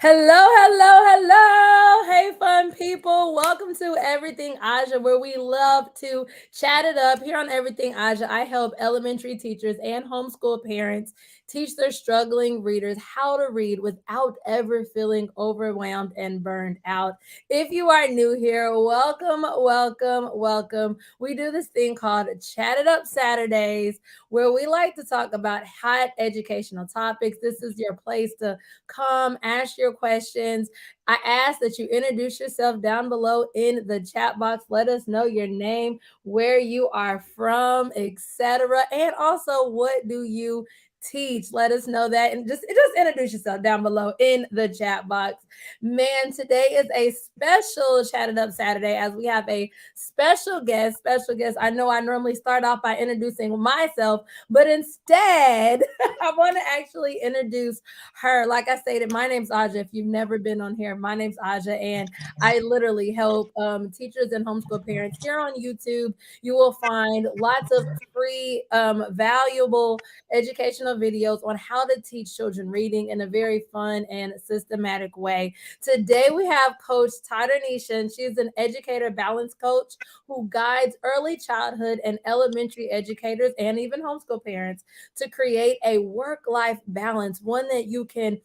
Hello, hello, hello. Hey, fun people. Welcome to Everything Aja, where we love to chat it up. Here on Everything Aja, I help elementary teachers and homeschool parents teach their struggling readers how to read without ever feeling overwhelmed and burned out. If you are new here, welcome, welcome, welcome. We do this thing called Chat It Up Saturdays, where we like to talk about hot educational topics. This is your place to come ask your questions. I ask that you introduce yourself down below in the chat box. Let us know your name, where you are from, etc. And also, what do you teach? Let us know that, and just introduce yourself down below in the chat box. Man, today is a special Chatted Up Saturday as we have a special guest. Special guest. I know I normally start off by introducing myself, but instead, I want to actually introduce her. Like I stated, my name's Aja. If you've never been on here, my name's Aja, and I literally help teachers and homeschool parents here on YouTube. You will find lots of free, valuable educational videos on how to teach children reading in a very fun and systematic way. Today we have Coach Todernesia, and she's an educator balance coach who guides early childhood and elementary educators and even homeschool parents to create a work-life balance, one that you can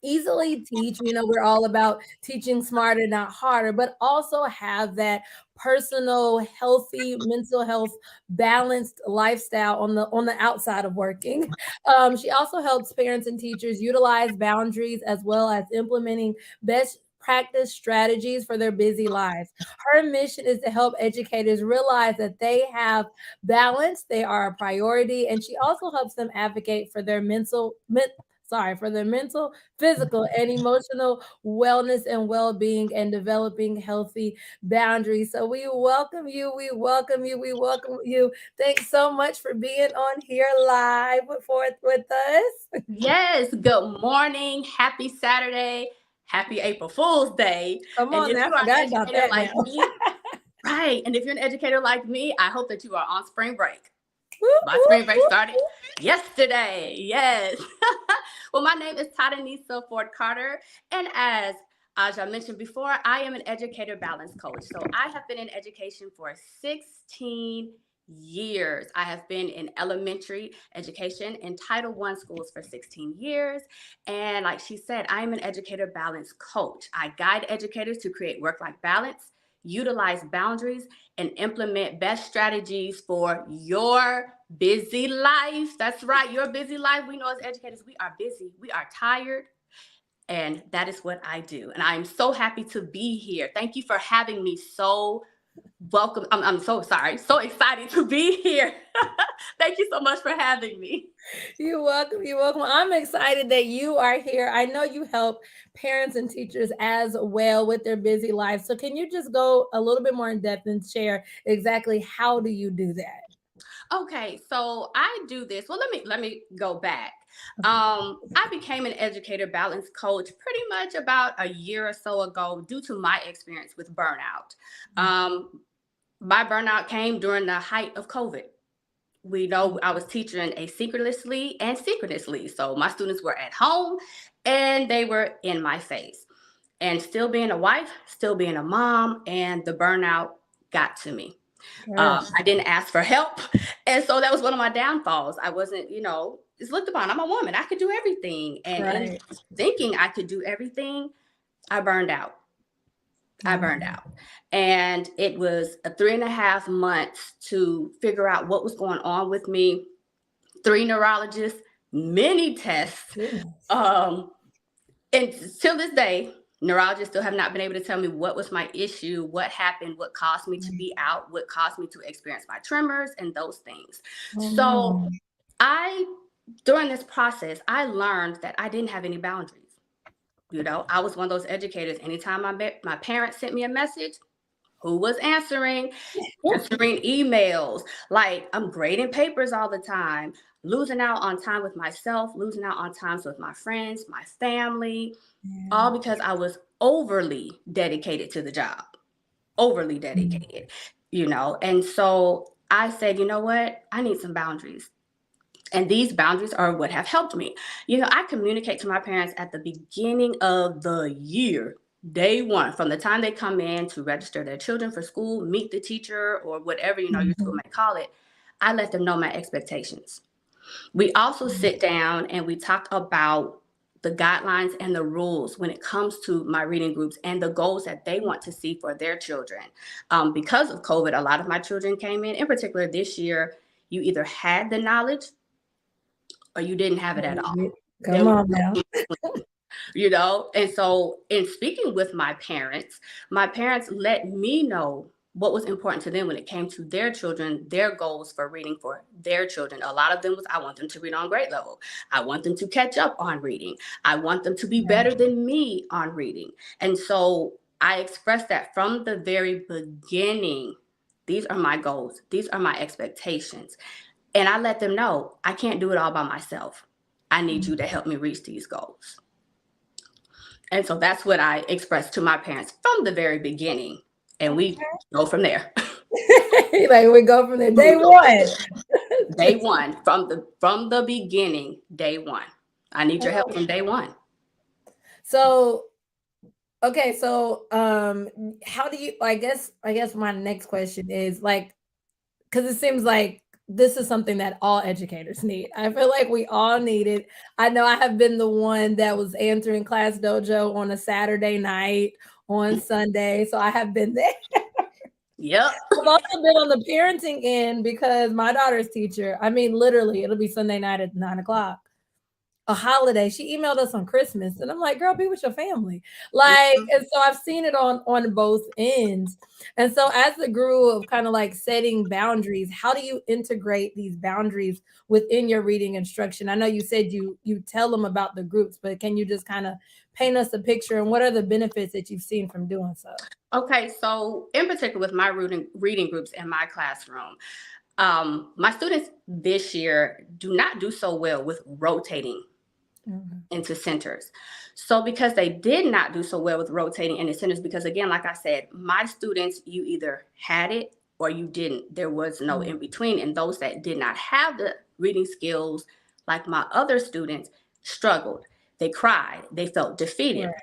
easily teach. We're all about teaching smarter, not harder, but also have that personal, healthy, mental health, balanced lifestyle on the outside of working. She also helps parents and teachers utilize boundaries as well as implementing best practice strategies for their busy lives. Her mission is to help educators realize that they have balance, they are a priority, and she also helps them advocate for their mental, physical, and emotional wellness and well-being and developing healthy boundaries. So we welcome you. We welcome you. We welcome you. Thanks so much for being on here live with us. Yes, good morning. Happy Saturday. Happy April Fool's Day. Come And on if now, you I are an forgot about educator that now. like me, right. And if you're an educator like me, I hope that you are on spring break. Whoop, My whoop, spring break whoop. started yesterday. Yes. Well, my name is Todernesia Ford Carter. And as I mentioned before, I am an educator balance coach. So I have been in education for 16 years. I have been in elementary education in Title I schools for 16 years. And like she said, I am an educator balance coach. I guide educators to create work-life balance, utilize boundaries, and implement best strategies for your busy life. That's right, your busy life. We know as educators, we are busy, we are tired, and that is what I do. And I'm so happy to be here. Thank you for having me. So welcome. I'm so sorry, so excited to be here. Thank you so much for having me. You're welcome. You're welcome. I'm excited that you are here. I know you help parents and teachers as well with their busy lives. So can you just go a little bit more in depth and share exactly how do you do that? Okay, so I do this. Well, let me go back. I became an educator balance coach pretty much about a year or so ago due to my experience with burnout. Um, my burnout came during the height of COVID. We know I was teaching asynchronously and synchronously, so my students were at home and they were in my face. And still being a wife, still being a mom, and the burnout got to me. Girl, I didn't ask for help. And so that was one of my downfalls. I wasn't, it's looked upon. I'm a woman. I could do everything. And in right. thinking I could do everything, I burned out. I burned Mhm. out. And it was a 3.5 months to figure out what was going on with me. 3 neurologists, many tests. Goodness. Um, and till this day, neurologists still have not been able to tell me what was my issue, what happened, what caused me to be out, what caused me to experience my tremors and those things. Oh So no. I, during this process, I learned that I didn't have any boundaries. I was one of those educators. Anytime my parents sent me a message, who was answering emails, like I'm grading papers all the time, losing out on time with myself, losing out on times with my friends, my family, Yeah. all because I was overly dedicated to the job, overly dedicated. And so I said, you know what? I need some boundaries. And these boundaries are what have helped me. I communicate to my parents at the beginning of the year, day one, from the time they come in to register their children for school, meet the teacher, or whatever, your school Mhm. may call it. I let them know my expectations. We also sit down and we talk about the guidelines and the rules when it comes to my reading groups and the goals that they want to see for their children. Because of COVID, a lot of my children came in particular this year, you either had the knowledge or you didn't have it at all. There Come was on no now. in between. And so in speaking with my parents let me know what was important to them when it came to their children, their goals for reading for their children. A lot of them was, I want them to read on grade level. I want them to catch up on reading. I want them to be better than me on reading. And so I expressed that from the very beginning. These are my goals. These are my expectations. And I let them know I can't do it all by myself. I need you to help me reach these goals. And so that's what I expressed to my parents from the very beginning. And we go from there. Like we go from there. Day one. Day one, from the beginning, day one. I need your help from day one. So okay, so how do you I guess my next question is like, because it seems like this is something that all educators need. I feel like we all need it. I know I have been the one that was answering Class Dojo on a Saturday night, on Sunday. So I have been there. Yep. I've also been on the parenting end because my daughter's teacher, I mean, literally, it'll be Sunday night at 9 o'clock, a holiday. She emailed us on Christmas, and I'm like, "Girl, be with your family." Like, and so I've seen it on both ends. And so, as the guru of kind of like setting boundaries, how do you integrate these boundaries within your reading instruction? I know you said you tell them about the groups, but can you just kind of paint us a picture, and what are the benefits that you've seen from doing so? Okay, so in particular with my reading groups in my classroom, my students this year do not do so well with rotating Mhm. into centers. So because they did not do so well with rotating into centers, because again, like I said, my students, you either had it or you didn't. There was no in between. And those that did not have the reading skills, like my other students, struggled. They cried. They felt defeated. Right.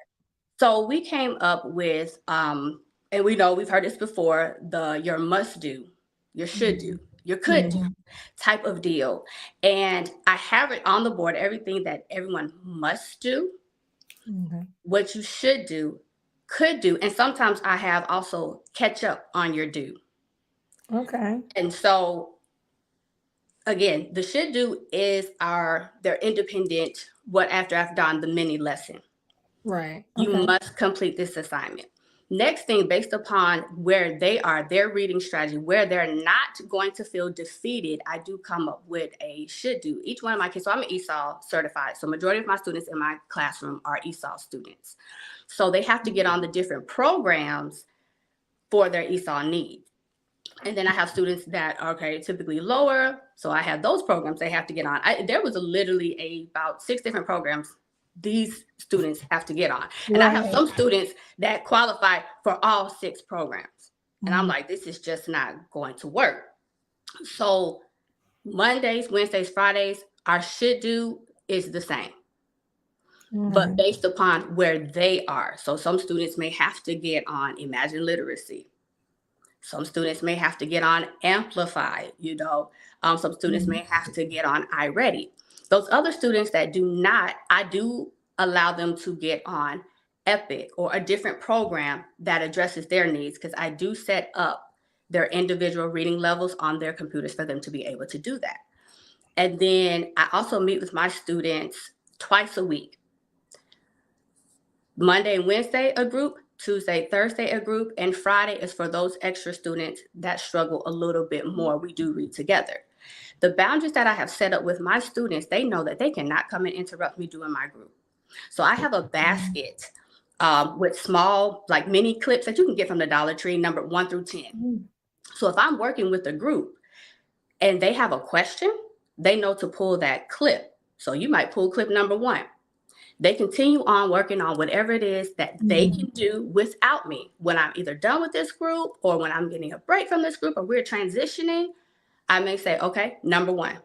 So we came up with, and we know we've heard this before, the your must do, your should do, your could do Mhm. type of deal. And I have it on the board, everything that everyone must do, Okay. what you should do, could do. And sometimes I have also catch up on your do. Okay. And so again, the should do is their independent, what after I've done the mini lesson. Right. You Okay. must complete this assignment. Next thing, based upon where they are, their reading strategy, where they're not going to feel defeated, I do come up with a should do. Each one of my kids, so I'm an ESOL certified. So majority of my students in my classroom are ESOL students. So they have to get on the different programs for their ESOL needs. And then I have students that are typically lower. So I have those programs they have to get on. There was literally about 6 different programs these students have to get on. And I have Right. some students that qualify for all 6 programs. And I'm Mhm. like, this is just not going to work. So Mondays, Wednesdays, Fridays, our should do is the same, but Mhm. based upon where they are. So some students may have to get on Imagine Literacy. Some students may have to get on Amplify. Some students may Mhm. have to get on iReady. Those other students that do not, I do allow them to get on Epic or a different program that addresses their needs, because I do set up their individual reading levels on their computers for them to be able to do that. And then I also meet with my students twice a week. Monday and Wednesday, a group. Tuesday, Thursday, a group. And Friday is for those extra students that struggle a little bit more. We do read together. The boundaries that I have set up with my students, they know that they cannot come and interrupt me doing my group. So I have a basket with small, like mini clips that you can get from the Dollar Tree, numbered 1 through 10. Mhm. So if I'm working with a group and they have a question, they know to pull that clip. So you might pull clip number 1. They continue on working on whatever it is that they Mhm. can do without me. When I'm either done with this group or when I'm getting a break from this group or we're transitioning, I may say, okay, number 1.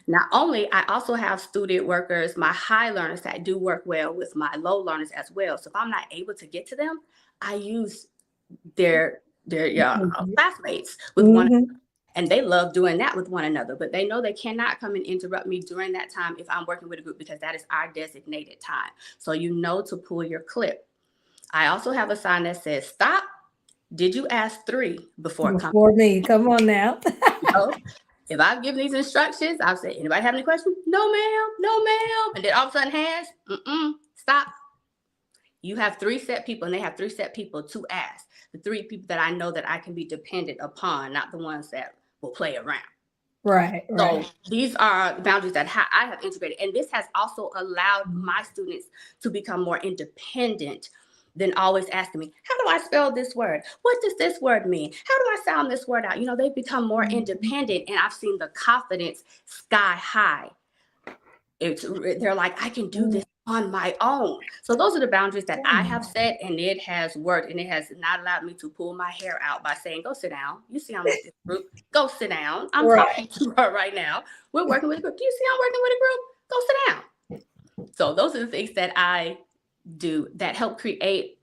Not only, I also have student workers, my high learners that do work well with my low learners as well. So if I'm not able to get to them, I use their classmates with one, Mm-hmm. and they love doing that with one another. But they know they cannot come and interrupt me during that time if I'm working with a group, because that is our designated time. So you know to pull your clip. I also have a sign that says stop. Did you ask 3 before coming? Before me, come on now. So if I give these instructions, I'll say, anybody have any questions? No, ma'am. No, ma'am. And then all of a sudden, hands, stop. You have 3 set people, and they have 3 set people to ask. The 3 people that I know that I can be dependent upon, not the ones that will play around. Right, So right. these are the boundaries that I have integrated. And this has also allowed my students to become more independent than always asking me, how do I spell this word? What does this word mean? How do I sound this word out? You know, they've become more independent, and I've seen the confidence sky high. They're like, I can do this on my own. So those are the boundaries that I have set, and it has worked, and it has not allowed me to pull my hair out by saying, go sit down. You see I'm with this group. Go sit down. I'm talking to her right now. We're working with a group. Do you see I'm working with a group? Go sit down. So those are the things that I do that help create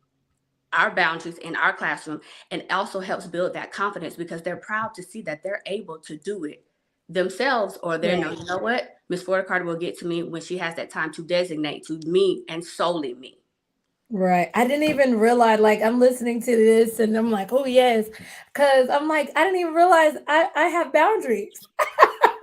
our boundaries in our classroom, and also helps build that confidence, because they're proud to see that they're able to do it themselves, or they're you know what, Miss Ford Carter will get to me when she has that time to designate to me and solely me. Right. I didn't even realize, like, I'm listening to this and I'm like, oh, yes. Because I'm like, I didn't even realize I have boundaries.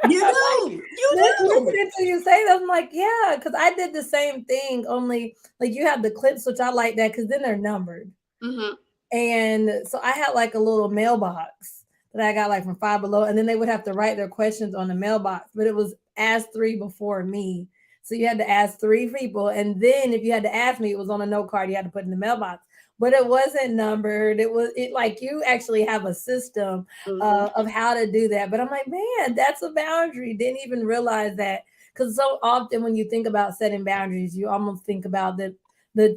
You I'm like, do. You do. listening to you say that, I'm like, yeah, because I did the same thing. Only, like, you have the clips, which I like that because then they're numbered. Mm-hmm. And so I had like a little mailbox that I got like from Five Below, and then they would have to write their questions on the mailbox, but it was ask 3 before me. So you had to ask 3 people, and then if you had to ask me, it was on a note card you had to put in the mailbox. But it wasn't numbered. It like you actually have a system Mm-hmm. of how to do that. But I'm like, man, that's a boundary. Didn't even realize that, because so often when you think about setting boundaries, you almost think about the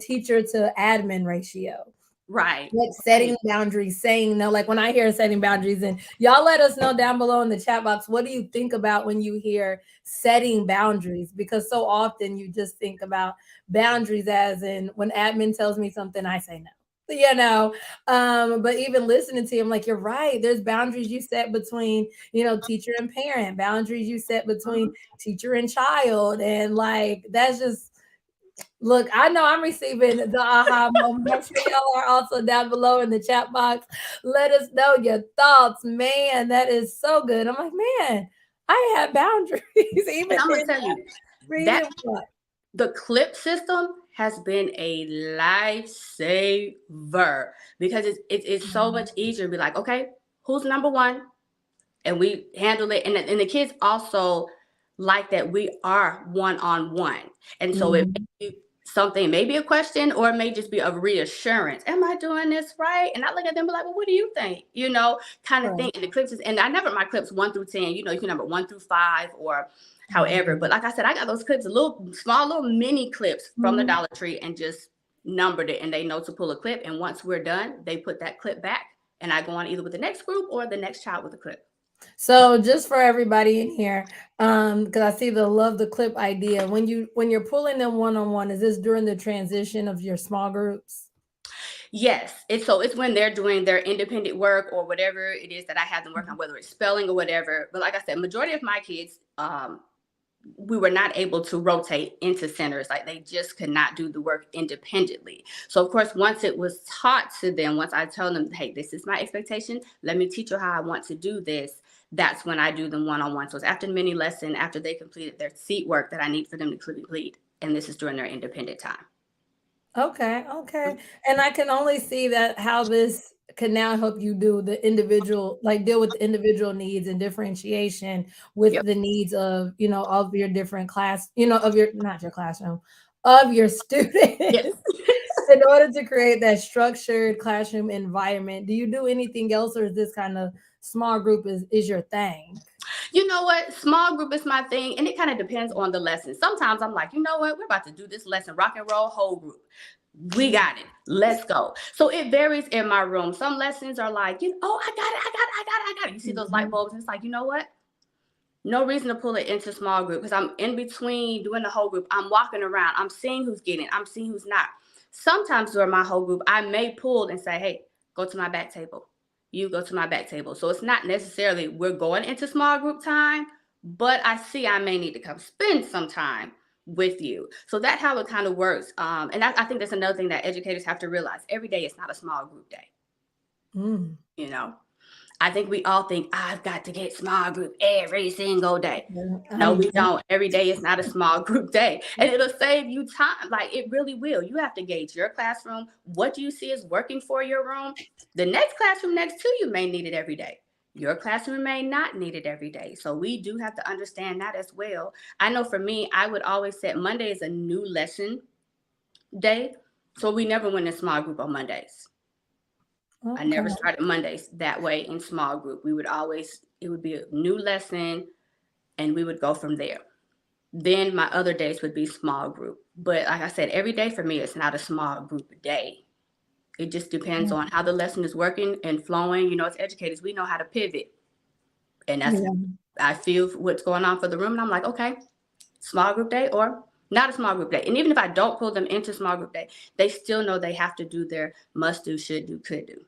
teacher to admin ratio, Right. like setting boundaries, saying no. Like when I hear setting boundaries, and y'all let us know down below in the chat box, what do you think about when you hear setting boundaries? Because so often you just think about boundaries as in when admin tells me something, I say no. You know, but even listening to him, like you're right. There's boundaries you set between, teacher and parent, boundaries you set between Mm-hmm. teacher and child, and like that's just. Look, I know I'm receiving the aha moment. I'm sure y'all are also down below in the chat box. Let us know your thoughts. Man, that is so good. I'm like, man, I have boundaries. And Even I'm gonna in tell you that reading what? the clip system has been a lifesaver, because it's so much easier to be like, okay, who's number one? And we handle it. And the kids also like that we are one-on-one. And so it Mhm. may be something, maybe a question, or it may just be a reassurance. Am I doing this right? And I look at them and be like, well, what do you think? Kind of thing. Right. And the clips and I number my clips 1 through 10, you can number 1 through 5 or however. But like I said, I got those clips, small little mini clips from the Mhm. Dollar Tree, and just numbered it, and they know to pull a clip. And once we're done, they put that clip back, and I go on either with the next group or the next child with a clip. So just for everybody in here, because I see the love the clip idea. When you're pulling them one on one, is this during the transition of your small groups? Yes, it's when they're doing their independent work or whatever it is that I have them work on, whether it's spelling or whatever. But like I said, majority of my kids, we were not able to rotate into centers. Like they just could not do the work independently. So of course, once it was taught to them, once I told them, hey, this is my expectation, let me teach you how I want to do this, that's when I do them one-on-one. So it's after the mini lesson, after they completed their seat work that I need for them to complete. And this is during their independent time. Okay, okay. And I can only see that how this can now help you do the individual, like deal with the individual needs and differentiation with Yep. the needs of, of your different class, of your, not your classroom, of your Yes. students in order to create that structured classroom environment. Do you do anything else, or is this kind of small group is your thing? You know what? Small group is my thing, and it kind of depends on the lesson. Sometimes I'm like, you know what? We're about to do this lesson, rock and roll, whole group. We got it. Let's go. So it varies in my room. Some lessons are like, oh, I got it, I got it, I got it, I got it. You see those light Mhm. bulbs, and it's like, you know what? No reason to pull it into small group because I'm in between doing the whole group. I'm walking around. I'm seeing who's getting it. I'm seeing who's not. Sometimes during my whole group, I may pull and say, hey, go to my back table. You go to my back table. So it's not necessarily we're going into small group time, but I see I may need to come spend some time with you. So that's how it kind of works. And I think that's another thing that educators have to realize. Every day is not a small group day. Mm. You know, I think we all think I've got to get small group every single day. Yeah, No, we don't. Every day is not a small group day. And it'll save you time. Like, it really will. You have to gauge your classroom. What do you see is working for your room? The next classroom next to you may need it every day. Your classroom may not need it every day. So we do have to understand that as well. I know for me, I would always set Monday is a new lesson day. So we never went in small group on Mondays. I Okay. never started Mondays that way in small group. We would always, it would be a new lesson and we would go from there. Then my other days would be small group. But like I said, every day for me, it's not a small group day. It just depends on how the lesson is working and flowing. You know, as educators, we know how to pivot. And that's, Yeah. I feel what's going on for the room. And I'm like, okay, small group day or not a small group day. And even if I don't pull them into small group day, they still know they have to do their must do, should do, could do.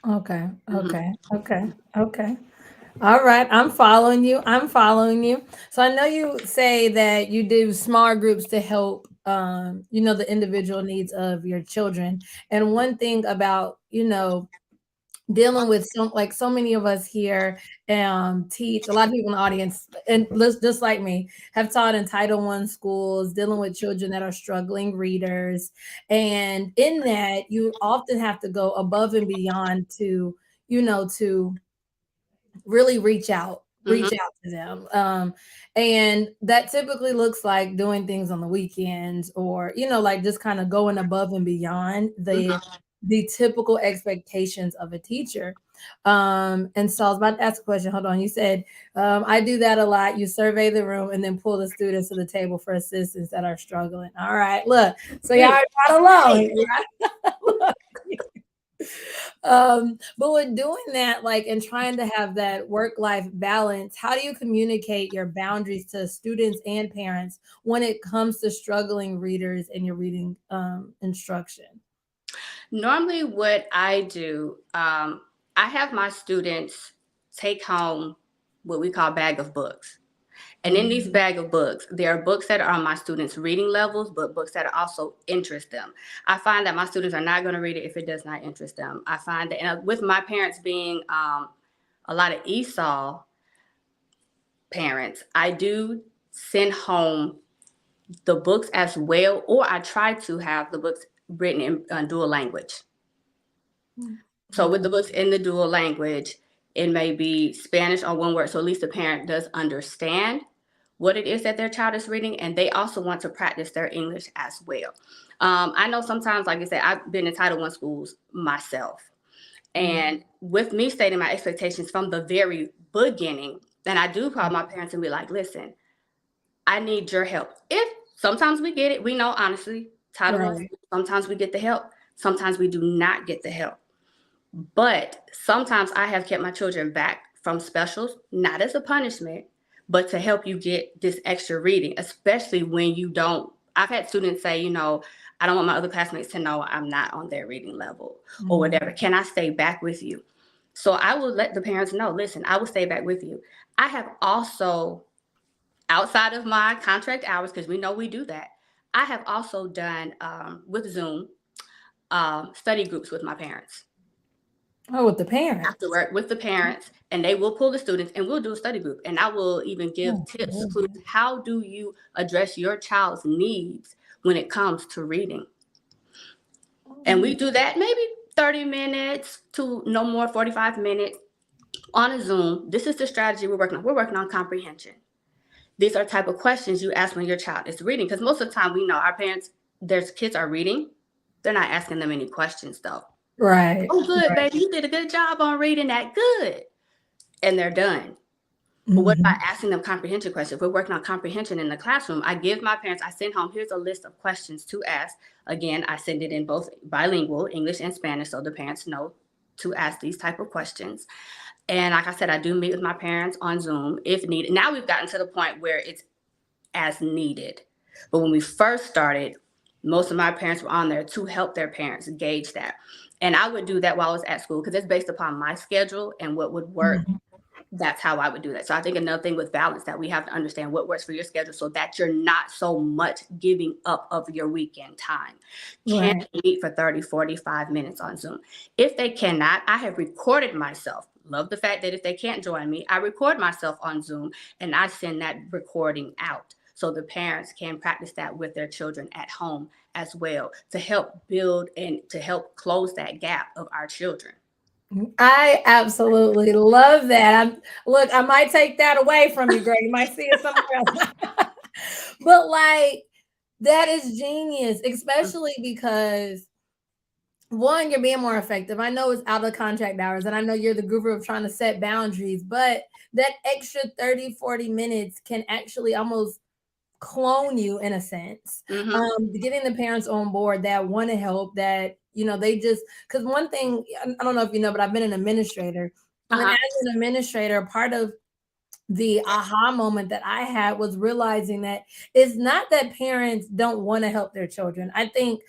Okay. Mm-hmm. Okay. Okay. Okay. All right, I'm following you. I'm following you. So I know you say that you do small groups to help the individual needs of your children. And one thing about, dealing with so many of us here teach a lot of people in the audience and just like me have taught in Title I schools, dealing with children that are struggling readers. And in that, you often have to go above and beyond to really Mm-hmm. reach out to them. And that typically looks like doing things on the weekends, or like just kind of going above and beyond Mm-hmm. the typical expectations of a teacher. And so I was about to ask a question. Hold on. You said, I do that a lot. You survey the room and then pull the students to the table for assistance that are struggling. All right, look, so y'all are not alone. Right? But with doing that, like, and trying to have that work-life balance, how do you communicate your boundaries to students and parents when it comes to struggling readers and your reading instruction? Normally, what I do, I have my students take home what we call bag of books. And in these Mhm. bag of books, there are books that are on my students' reading levels, but books that also interest them. I find that my students are not going to read it if it does not interest them. I find that, and with my parents being a lot of Esau parents, I do send home the books as well, or I try to have the books written in dual language. So with Okay. the books in the dual language, it may be Spanish or one word. So at least the parent does understand what it is that their child is reading, and they also want to practice their English as well. I know sometimes, like I said, I've been in Title I schools myself. And with me stating my expectations from the very beginning, then I do call my parents and be like, listen, I need your help. If sometimes we get it, we know honestly, Title I, Right. sometimes we get the help, sometimes we do not get the help. But sometimes I have kept my children back from specials, not as a punishment, but to help you get this extra reading, especially when you don't. I've had students say, I don't want my other classmates to know I'm not on their reading level or Mhm. whatever. Can I stay back with you? So I will let the parents know, listen, I will stay back with you. I have also, outside of my contract hours, because we know we do that, I have also done with Zoom study groups with my parents. Oh, with the parents. After work with the parents, and they will pull the students and we'll do a study group. And I will even give Oh, tips, good. clues. How do you address your child's needs when it comes to reading? And we do that maybe 30 minutes to no more 45 minutes on a Zoom. This is the strategy we're working on. We're working on comprehension. These are type of questions you ask when your child is reading. Because most of the time we know our parents, their kids are reading. They're not asking them any questions though. Right. Oh, good, Right. baby. You did a good job on reading that. Good. And they're done. But what about Mhm. asking them comprehension questions? If we're working on comprehension in the classroom, I give my parents, I send home, here's a list of questions to ask. Again, I send it in both bilingual, English and Spanish, so the parents know to ask these type of questions. And like I said, I do meet with my parents on Zoom if needed. Now we've gotten to the point where it's as needed. But when we first started, most of my parents were on there to help their parents gauge that. And I would do that while I was at school because it's based upon my schedule and what would work. Mhm. That's how I would do that. So I think another thing with balance that we have to understand what works for your schedule so that you're not so much giving up of your weekend time. Can Right. they meet for 30, 45 minutes on Zoom? If they cannot, I have recorded myself. Love the fact that if they can't join me, I record myself on Zoom and I send that recording out so the parents can practice that with their children at home as well to help build and to help close that gap of our children. I absolutely love that. Look, I might take that away from you, Greg. You might see it somewhere else. But like that is genius, especially because one, you're being more effective. I know it's out of contract hours, and I know you're the guru of trying to set boundaries, but that extra 30, 40 minutes can actually almost clone you in a sense. Mm-hmm. Getting the parents on board that want to help, that they just, because one thing, I don't know if you know, but I've been an administrator, and Uh-huh. as an administrator, part of the aha moment that I had was realizing that it's not that parents don't want to help their children. I think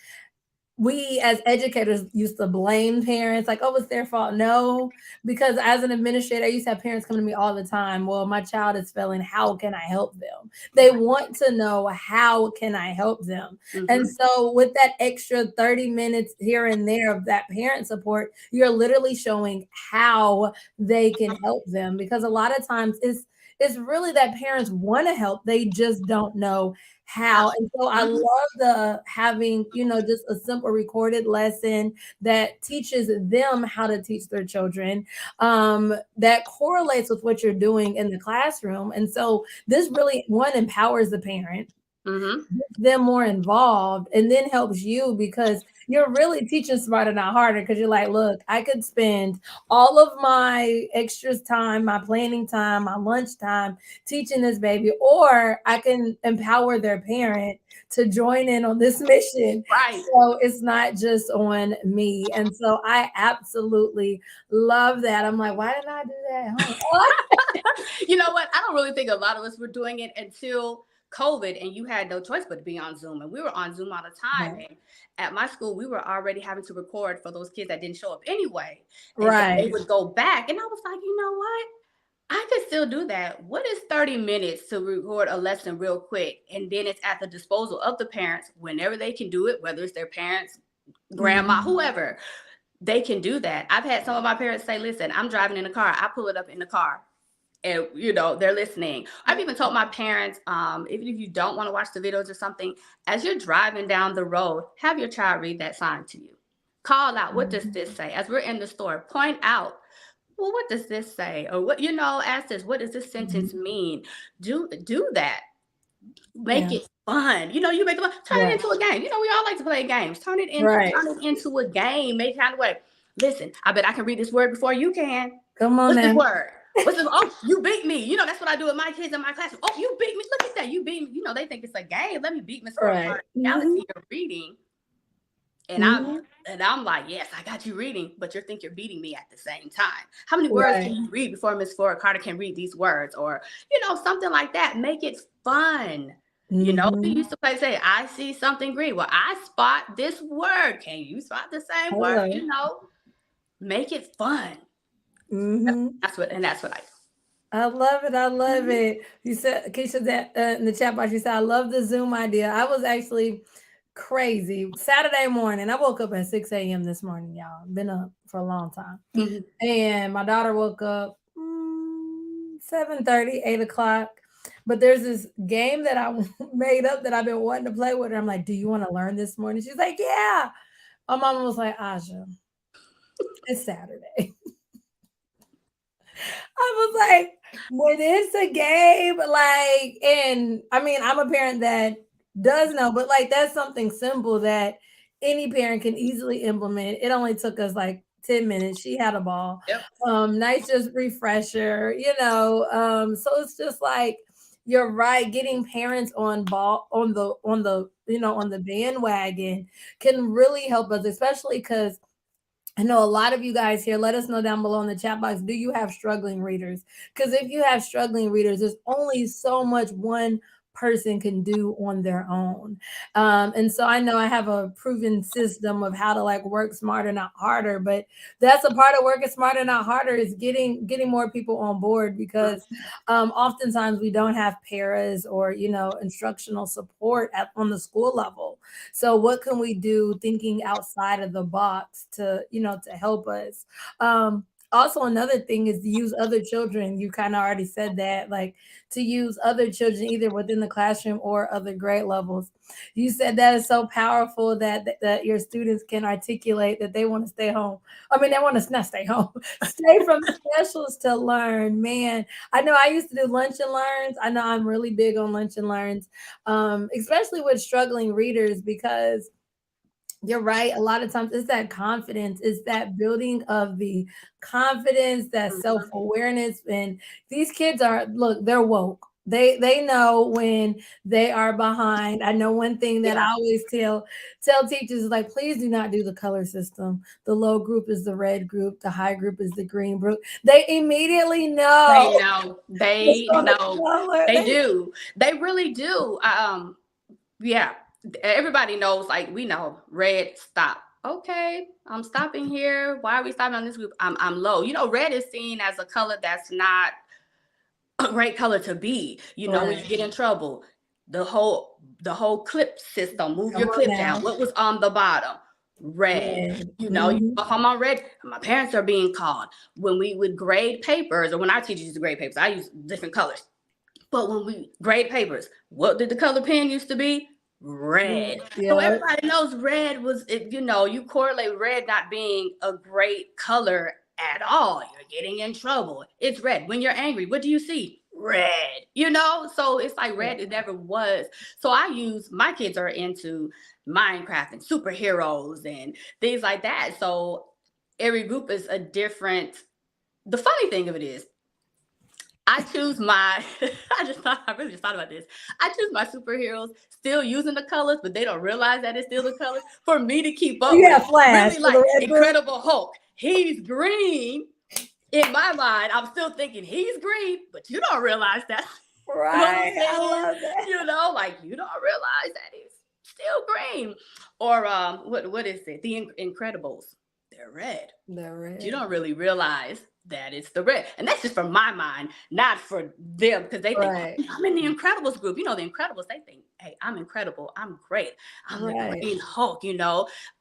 we as educators used to blame parents like, oh, it's their fault. No, because as an administrator, I used to have parents come to me all the time. Well, my child is failing. How can I help them? They want to know, how can I help them? And Mm-hmm. so with that extra 30 minutes here and there of that parent support, you're literally showing how they can help them, because a lot of times it's really that parents want to help, they just don't know how. And so I Mm-hmm. love the having, just a simple recorded lesson that teaches them how to teach their children, that correlates with what you're doing in the classroom. And so this really, one, empowers the parent, Mm-hmm. gets them more involved, and then helps you because you're really teaching smarter, not harder. Because you're like, look, I could spend all of my extras time, my planning time, my lunch time teaching this baby, or I can empower their parent to join in on this mission. Right. So it's not just on me. And so I absolutely love that. I'm like, why didn't I do that at home? You know what? I don't really think a lot of us were doing it until COVID, and you had no choice but to be on Zoom. And we were on Zoom all the time. Right. And at my school, we were already having to record for those kids that didn't show up anyway. And so they Right. would go back. And I was like, you know what? I could still do that. What is 30 minutes to record a lesson real quick? And then it's at the disposal of the parents whenever they can do it, whether it's their parents, grandma, Mhm. whoever, they can do that. I've had some of my parents say, listen, I'm driving in the car. I pull it up in the car and they're listening. I've even told my parents, even if you don't want to watch the videos or something, as you're driving down the road, have your child read that sign to you. Call out, what does this say? As we're in the store, point out, well, what does this say? Or what, ask this, what does this sentence Mhm. mean? Do that. Make Yeah. it fun. You make it fun. Turn it Right. into a game. We all like to play games. Turn it Right. into a game. Make it kind of way. Listen, I bet I can read this word before you can. Come on What's this now. word? What's this? Oh, you beat me. That's what I do with my kids in my classroom. Oh, you beat me. Look at that. You beat me. They think it's a game. Let me beat Miss Right. Scorecard. In Mhm. reality, you're reading. And I'm Mhm. and I'm like, yes, I got you reading, but you think you're beating me at the same time. How many words Right. can you read before Miss Flora Carter can read these words? Or, something like that. Make it fun. We Mhm. used to play, say, I see something green. Well, I spot this word. Can you spot the same word? Hello. Make it fun. Mhm. That's what I do. I love it. I love Mhm. it. You said, Keisha, that in the chat box, you said, I love the Zoom idea. I was actually crazy. Saturday morning, I woke up at 6 a.m. this morning, y'all. Been up for a long time. Mhm. And my daughter woke up 7:30, 8 o'clock. But there's this game that I made up that I've been wanting to play with her. I'm like, do you want to learn this morning? She's like, yeah. My mom was like, Aja, it's Saturday. I was like, when it's a game, like, and I mean, I'm a parent that does know, but like, that's something simple that any parent can easily implement. It only took us like 10 minutes. She had a ball. Yep. Nice just refresher, so it's just like, you're right, getting parents on ball on the bandwagon can really help us, especially because I know a lot of you guys here. Let us know down below in the chat box. Do you have struggling readers? Because if you have struggling readers, there's only so much one person can do on their own. And so I know I have a proven system of how to like work smarter, not harder. But that's a part of working smarter, not harder is getting more people on board because oftentimes we don't have paras or instructional support on the school level. So what can we do thinking outside of the box to help us? Also another thing is to use other children. You kind of already said that, like to use other children either within the classroom or other grade levels. You said that is so powerful that your students can articulate that they want to stay home. I mean, they want to not stay home, stay from specials to learn. Man, I know I used to do lunch and learns. I know I'm really big on lunch and learns, especially with struggling readers because you're right. A lot of times it's that confidence, it's that building of the confidence, that self-awareness. And these kids are, look, they're woke. They know when they are behind. I know one thing that I Yeah, always tell teachers is like, please do not do the color system. The low group is the red group, the high group is the green group. They immediately they know know. what's They on the know. color. They do. They really do. Yeah. Everybody knows. Like we know, red stop. Okay, I'm stopping here. Why are we stopping on this group? I'm low. You know, red is seen as a color that's not a great color to be. You know, when you Right. get in trouble, the whole clip system, move Come your on clip down. now. What was on the bottom? Red. Red. You know, Mhm. if I'm on red, my parents are being called. When we would grade papers, or when our teachers used to grade papers, I use different colors. But when we grade papers, what did the color pen used to be? Red. So Yeah. everybody knows red was, you correlate red not being a great color at all. You're getting in trouble. It's red. When you're angry, what do you see? Red. So it's like red, it never was. So my kids are into Minecraft and superheroes and things like that. So every group is a different. The funny thing of it is, I choose my. I really just thought about this. I choose my superheroes still using the colors, but they don't realize that it's still the colors for me to keep up You with. have Flash Really, for the like red group. Incredible Hulk. He's green. In my mind, I'm still thinking he's green, but you don't realize that. You know what I'm Right. I saying? love that. Like you don't realize that he's still green. Or what is it? The Incredibles. They're red. The You red. don't really realize that it's the red. And that's just from my mind, not for them, because they think, Right. I'm in the Incredibles group. The Incredibles, they think, hey, I'm incredible. I'm great. I'm the Right. Green Hulk.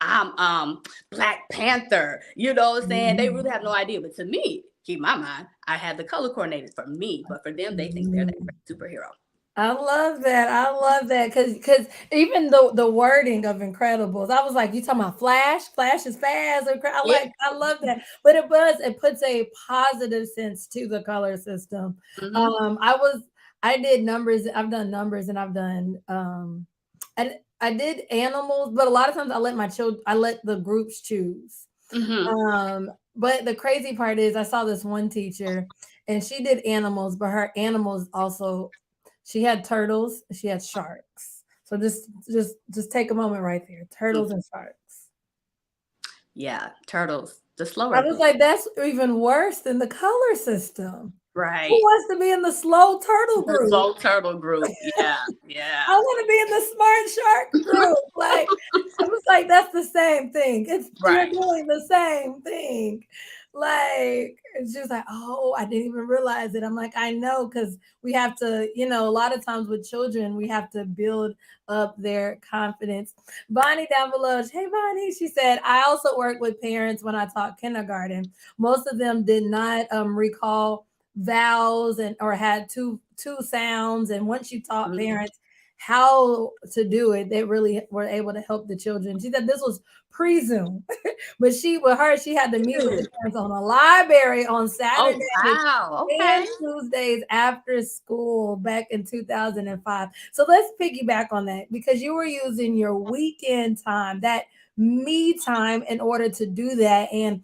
I'm Black Panther. You know what I'm saying? They Mhm. really have no idea. But to me, keep my mind, I have the color coordinated for me. But for them, they think they're the Mhm. superhero. I love that. I love that because even the wording of Incredibles, I was like, you talking about Flash? Flash is fast. Yeah. I love that. But it puts a positive sense to the color system. Mm-hmm. Um, I was I did numbers. I've done numbers and I've done I did animals, but a lot of times I let the groups choose. Mm-hmm. But the crazy part is I saw this one teacher and she did animals, but her animals also she had turtles, she had sharks. So just take a moment right there. Turtles and sharks. Yeah. Turtles, the I slower was group. like, that's even worse than the color system. Who Right. wants to be in the slow turtle The group? slow turtle group. Yeah. Yeah. I want to be in the smart shark group. Like, I was like, that's the same thing. You're Right. doing the same thing. Like, it's just like, oh, I didn't even realize it. I'm like, I know, because we have to, a lot of times with children, we have to build up their confidence. Bonnie down below, hey Bonnie, she said, I also work with parents when I taught kindergarten. Most of them did not recall vowels and or had two sounds, and once you taught Mhm. parents how to do it, they really were able to help the children. She said this was pre-Zoom, but she had to meet with the Mm. parents on a library on Oh Saturdays wow. and Okay. Tuesdays after school back in 2005. So let's piggyback on that because you were using your weekend time, that me time, in order to do that. And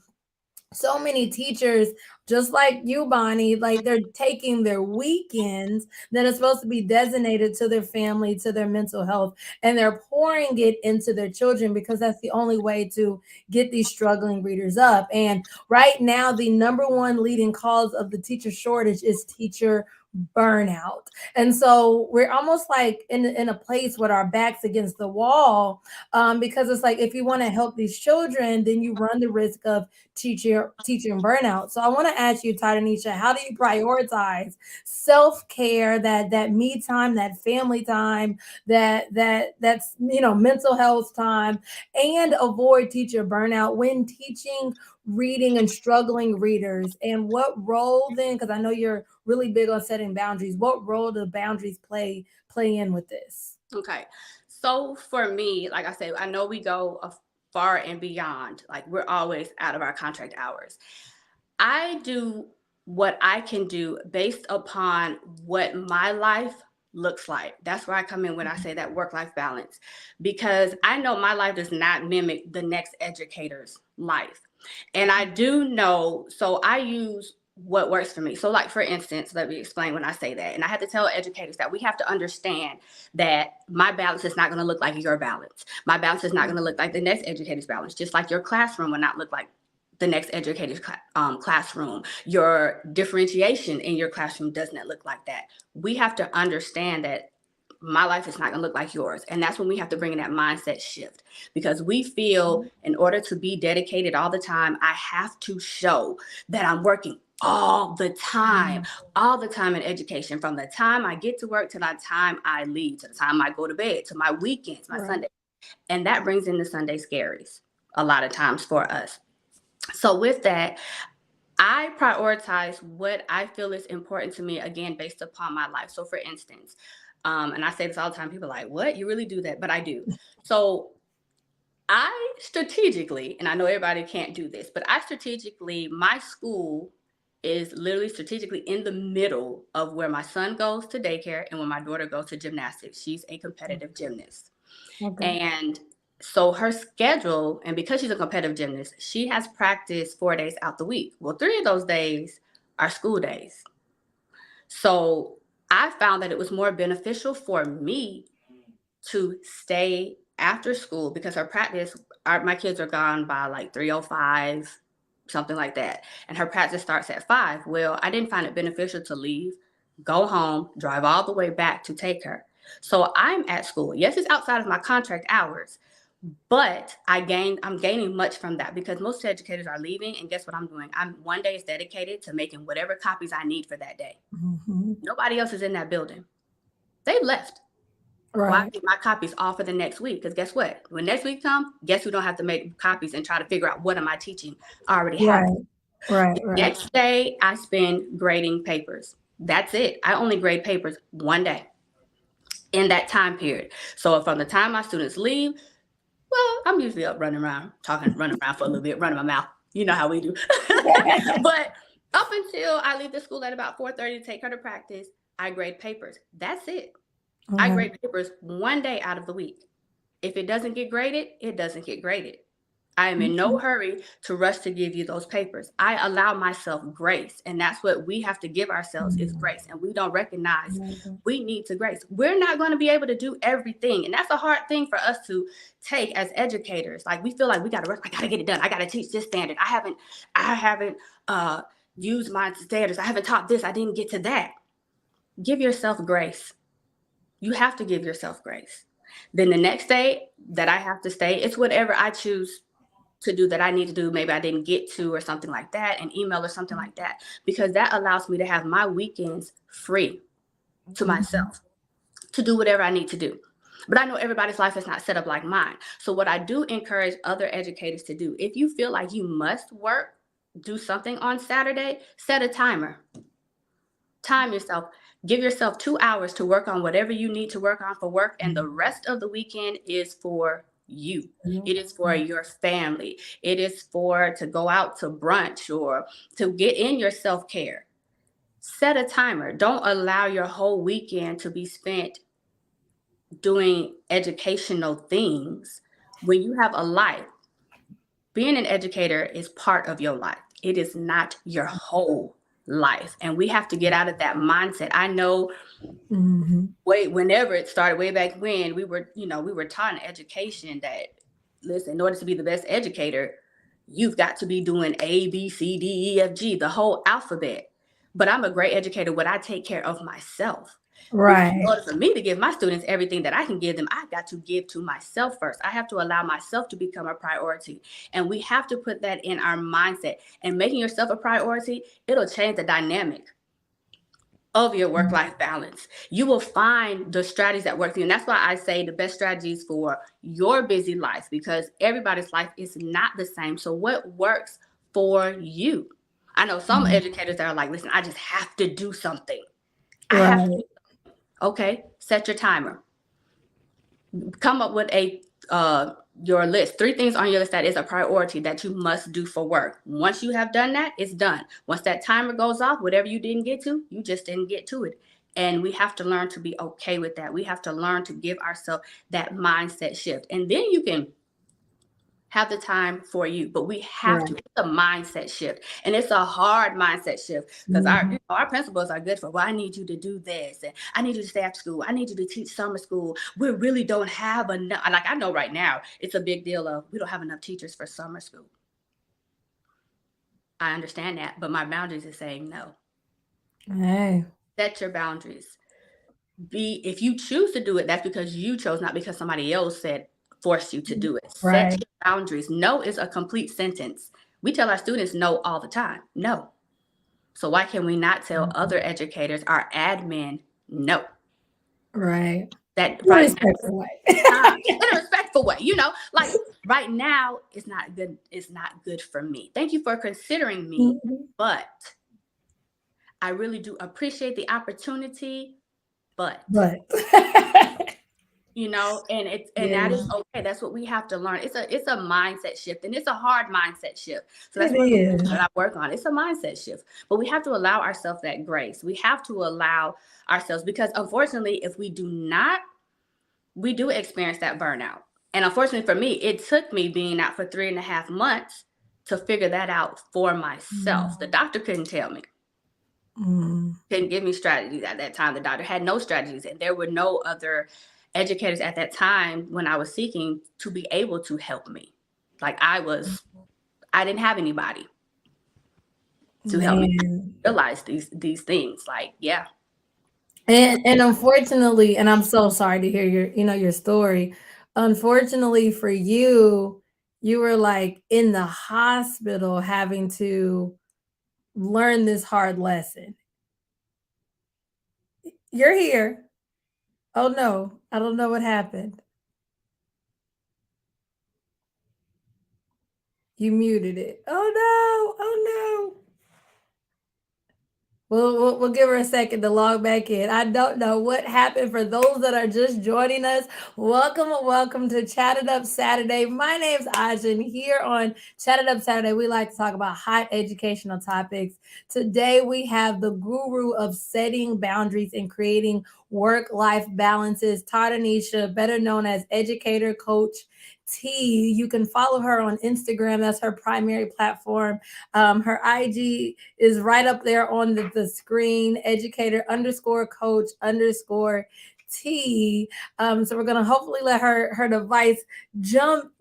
so many teachers, just like you, Bonnie, like they're taking their weekends that are supposed to be designated to their family, to their mental health, and they're pouring it into their children because that's the only way to get these struggling readers up. And right now, the number one leading cause of the teacher shortage is teacher burnout. And so we're almost like in a place with our backs against the wall, because it's like if you want to help these children, then you run the risk of teaching burnout. So I want to ask you, Todernesia, how do you prioritize self-care, that me time, that family time, that's mental health time, and avoid teacher burnout when teaching reading and struggling readers? And what role then, because I know you're really big on setting boundaries, what role do boundaries play in with this? Okay. So for me, like I said, I know we go far and beyond. Like we're always out of our contract hours. I do what I can do based upon what my life looks like. That's where I come in when I say that work-life balance, because I know my life does not mimic the next educator's life. And I do know, so I use what works for me. So like, for instance, let me explain when I say that. And I have to tell educators that we have to understand that my balance is not going to look like your balance. My balance is not going to look like the next educator's balance, just like your classroom will not look like the next educator's classroom. Your differentiation in your classroom does not look like that. We have to understand that my life is not going to look like yours. And that's when we have to bring in that mindset shift, because we feel in order to be dedicated all the time, I have to show that I'm working all the time in education, from the time I get to work to the time I leave, to the time I go to bed, to my weekends, my Sunday. And that brings in the Sunday scaries a lot of times for us. So with that, I prioritize what I feel is important to me, again, based upon my life. So for instance, and I say this all the time, people are like, what? You really do that? But I do. So I strategically, and I know everybody can't do this, but I strategically, my school is literally strategically in the middle of where my son goes to daycare and when my daughter goes to gymnastics. She's a competitive gymnast. Okay. And so her schedule, and because she's a competitive gymnast, she has practice 4 days out the week. Well, 3 of those days are school days. So I found that it was more beneficial for me to stay after school, because her practice, my kids are gone by like 3:05, something like that. And her practice starts at 5. Well, I didn't find it beneficial to leave, go home, drive all the way back to take her. So I'm at school. Yes, it's outside of my contract hours, but I'm gaining much from that, because most educators are leaving. And guess what I'm doing? One day is dedicated to making whatever copies I need for that day. Nobody else is in that building. They've left. Well, I get my copies all for the next week, because guess what? When next week comes, guess who don't have to make copies and try to figure out what am I teaching? I already have. The next day, I spend grading papers. That's it. I only grade papers one day in that time period. So from the time my students leave, well, I'm usually up running around for a little bit, running my mouth. You know how we do. But up until I leave the school at about 4:30 to take her to practice, I grade papers. That's it. I grade papers one day out of the week. If it doesn't get graded, it doesn't get graded. I am in no hurry to rush to give you those papers. I allow myself grace, and that's what we have to give ourselves, is grace. And we don't recognize we need to grace. We're not going to be able to do everything, and that's a hard thing for us to take as educators. Like, we feel like we got to rush. I got to get it done. I got to teach this standard. I haven't used my standards. I haven't taught this. I didn't get to that. Give yourself grace. You have to give yourself grace. Then the next day that I have to stay, it's whatever I choose to do that I need to do. Maybe I didn't get to, or something like that, an email or something like that, because that allows me to have my weekends free to myself to do whatever I need to do. But I know everybody's life is not set up like mine. So what I do encourage other educators to do, if you feel like you must do something on Saturday, set a timer. Time yourself. Give yourself 2 hours to work on whatever you need to work on for work, and the rest of the weekend is for you. It is for your family. It is to go out to brunch or to get in your self-care. Set a timer. Don't allow your whole weekend to be spent doing educational things when you have a life. Being an educator is part of your life. It is not your whole life. And we have to get out of that mindset. I know whenever it started, way back when we were taught in education that, listen, in order to be the best educator, you've got to be doing A, B, C, D, E, F, G, the whole alphabet. But I'm a great educator when I take care of myself. Because in Right. order for me to give my students everything that I can give them, I've got to give to myself first. I have to allow myself to become a priority. And we have to put that in our mindset. And making yourself a priority, it'll change the dynamic of your work-life balance. You will find the strategies that work for you. And that's why I say the best strategies for your busy life, because everybody's life is not the same. So what works for you? I know some educators that are like, listen, I just have to do something. I have to. Right. Okay, set your timer. Come up with your list. 3 things on your list that is a priority that you must do for work. Once you have done that, it's done. Once that timer goes off, whatever you didn't get to, you just didn't get to it. And we have to learn to be okay with that. We have to learn to give ourselves that mindset shift. And then you can have the time for you, but we have to. Right. It's a mindset shift, and it's a hard mindset shift because our principals are good for. Well, I need you to do this, and I need you to stay after school. I need you to teach summer school. We really don't have enough. Like I know right now, it's a big deal of we don't have enough teachers for summer school. I understand that, but my boundaries is saying no. Hey. Set your boundaries. If you choose to do it, that's because you chose, not because somebody else said forced you to do it. Set Right. your boundaries. No is a complete sentence. We tell our students no all the time. No. So why can we not tell other educators, our admin, no? Right. That In a right now, respectful way. in a respectful way, like right now it's not good. It's not good for me. Thank you for considering me, but I really do appreciate the opportunity. But But and that yeah, is okay. That's what we have to learn. It's a mindset shift, and it's a hard mindset shift. So that's it one of the things is. that I work on. It's a mindset shift, but we have to allow ourselves that grace. We have to allow ourselves, because unfortunately, if we do not, we do experience that burnout. And unfortunately for me, it took me being out for 3.5 months to figure that out for myself. The doctor couldn't tell me, couldn't give me strategies at that time. The doctor had no strategies, and there were no other educators at that time when I was seeking to be able to help me. Like I didn't have anybody to help me Man. realize these things. Like, yeah. And unfortunately, and I'm so sorry to hear your story. Unfortunately for you, you were like in the hospital having to learn this hard lesson. You're here. Oh no, I don't know what happened. You muted it. Oh no. Oh no. We'll give her a second to log back in. I don't know what happened. For those that are just joining us, welcome to Chat It Up Saturday. My name's Aja, and here on Chat It Up Saturday, we like to talk about hot educational topics. Today, we have the guru of setting boundaries and creating work-life balances, Todernesia, better known as Educator Coach T. You can follow her on Instagram. That's her primary platform. Her IG is right up there on the screen, educator underscore coach underscore T. So we're gonna hopefully let her device jump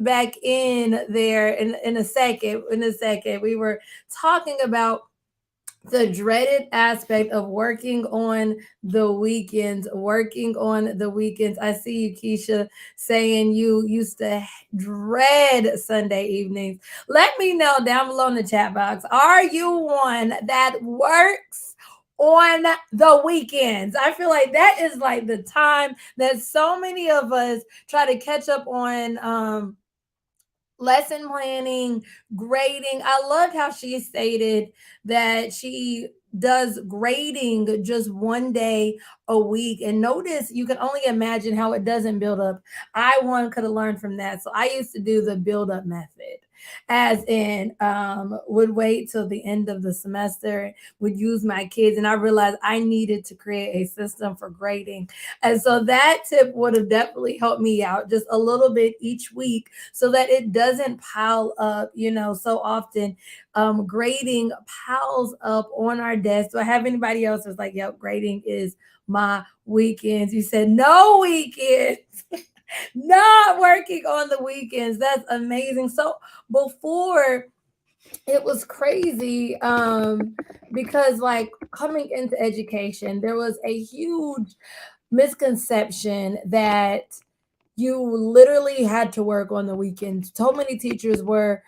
back in there in a second. In a second, we were talking about the dreaded aspect of working on the weekends. Working on the weekends. I see you, Keisha, saying you used to dread Sunday evenings. Let me know down below in the chat box. Are you one that works on the weekends? I feel like that is like the time that so many of us try to catch up on lesson planning, grading. I loved how she stated that she does grading just one day a week. And notice, you can only imagine how it doesn't build up. I one could have learned from that. So I used to do the build up method. as in would wait till the end of the semester, would use my kids, and I realized I needed to create a system for grading. And so that tip would have definitely helped me out just a little bit each week so that it doesn't pile up, so often. Grading piles up on our desk. Do I have anybody else that's like, yep, grading is my weekends? You said no weekends. Not working on the weekends. That's amazing. So before, it was crazy because like coming into education, there was a huge misconception that you literally had to work on the weekends. So many teachers were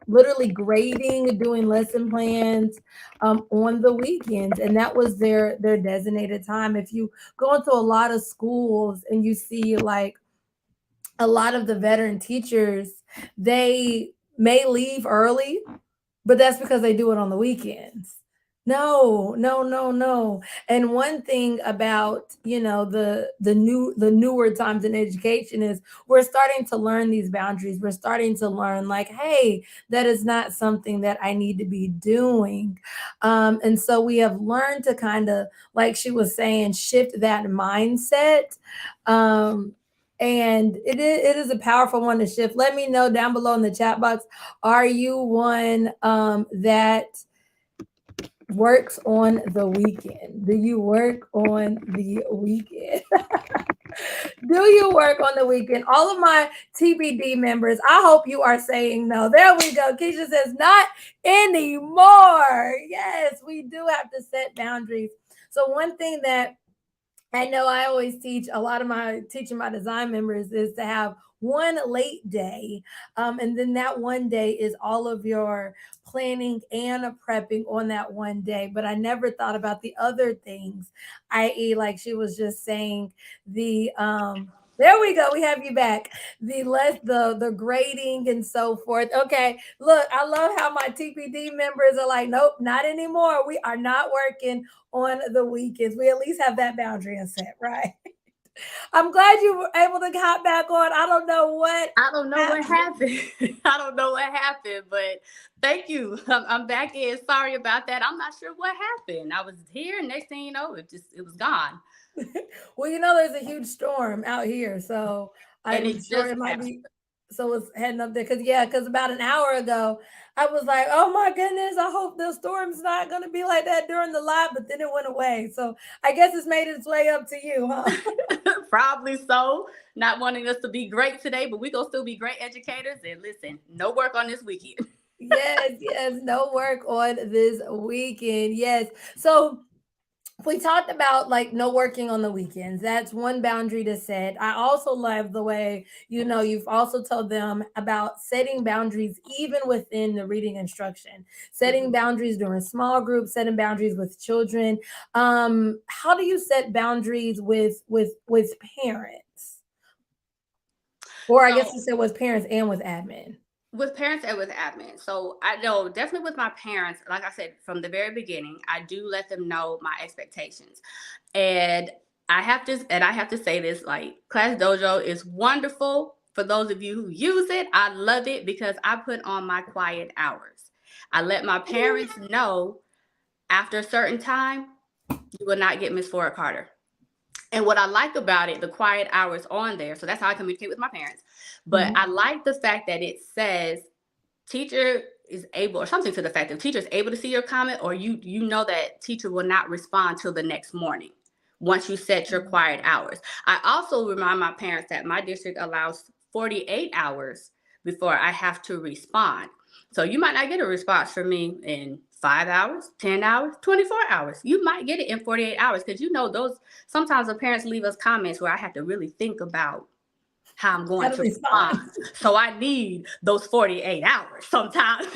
literally grading, doing lesson plans on the weekends, and that was their designated time. If you go into a lot of schools and you see like a lot of the veteran teachers, they may leave early, but that's because they do it on the weekends. No, no, no, no. And one thing about, the newer times in education is we're starting to learn these boundaries. We're starting to learn like, hey, that is not something that I need to be doing. And so we have learned to kind of, like she was saying, shift that mindset. Um, and it is a powerful one to shift. Let me know down below in the chat box, are you one that works on the weekend? Do you work on the weekend? Do you work on the weekend? All of my TBD members, I hope you are saying no. There we go. Keisha says, not anymore. Yes, we do have to set boundaries. So, one thing that I know I always teach a lot of my teaching my design members is to have one late day. And then that one day is all of your planning and prepping on that one day. But I never thought about the other things, i.e., like she was just saying, the there we go. We have you back. The grading and so forth. Okay. Look, I love how my TPD members are like, nope, not anymore. We are not working on the weekends. We at least have that boundary and set, right? I'm glad you were able to hop back on. I don't know what I don't know what happened. happened. I don't know what happened, but thank you. I'm back in. Sorry about that. I'm not sure what happened. I was here. Next thing you know, it was gone. Well, there's a huge storm out here, so And I'm it sure just it might passed. be. So it's heading up there because about an hour ago, I was like, "Oh my goodness, I hope the storm's not going to be like that during the live," but then it went away. So I guess it's made its way up to you, huh? Probably so. Not wanting us to be great today, but we gonna still be great educators. And listen, no work on this weekend. Yes, yes, no work on this weekend. Yes. So we talked about like no working on the weekends. That's one boundary to set. I also love the way, you've also told them about setting boundaries even within the reading instruction, setting Mhm. boundaries during small groups, setting boundaries with children. How do you set boundaries with parents? Or I guess So you said with parents and with admin. with parents and with admin. So I know definitely with my parents, like I said from the very beginning, I do let them know my expectations. And I have to say this, like, Class Dojo is wonderful. For those of you who use it, I love it because I put on my quiet hours. I let my parents know after a certain time, you will not get Miss Ford Carter. And what I like about it, the quiet hours on there, so that's how I communicate with my parents. But Mhm. I like the fact that it says teacher is able, or something to the fact that teacher is able to see your comment, or you know that teacher will not respond till the next morning once you set your quiet hours. I also remind my parents that my district allows 48 hours before I have to respond. So you might not get a response from me in 5 hours, 10 hours, 24 hours. You might get it in 48 hours because those sometimes the parents leave us comments where I have to really think about how I'm How going to to respond. respond. So I need those 48 hours sometimes,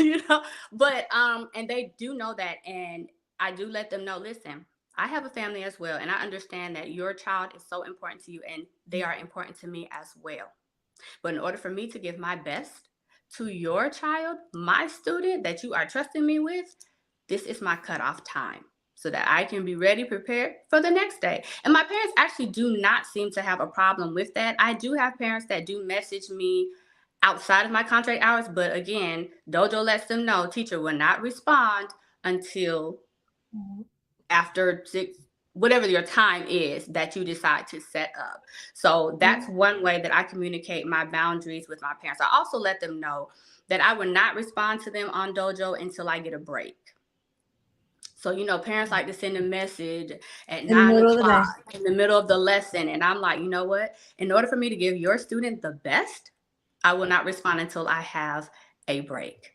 But and they do know that, and I do let them know, listen, I have a family as well, and I understand that your child is so important to you and they are important to me as well. But in order for me to give my best to your child, my student that you are trusting me with, this is my cutoff time so that I can be ready, prepared for the next day. And my parents actually do not seem to have a problem with that. I do have parents that do message me outside of my contract hours. But again, Dojo lets them know teacher will not respond until after 6, whatever your time is that you decide to set up. So that's one way that I communicate my boundaries with my parents. I also let them know that I will not respond to them on Dojo until I get a break. So, parents like to send a message at In the 9 middle of the day. o'clock in the middle of the lesson. And I'm like, you know what? In order for me to give your student the best, I will not respond until I have a break.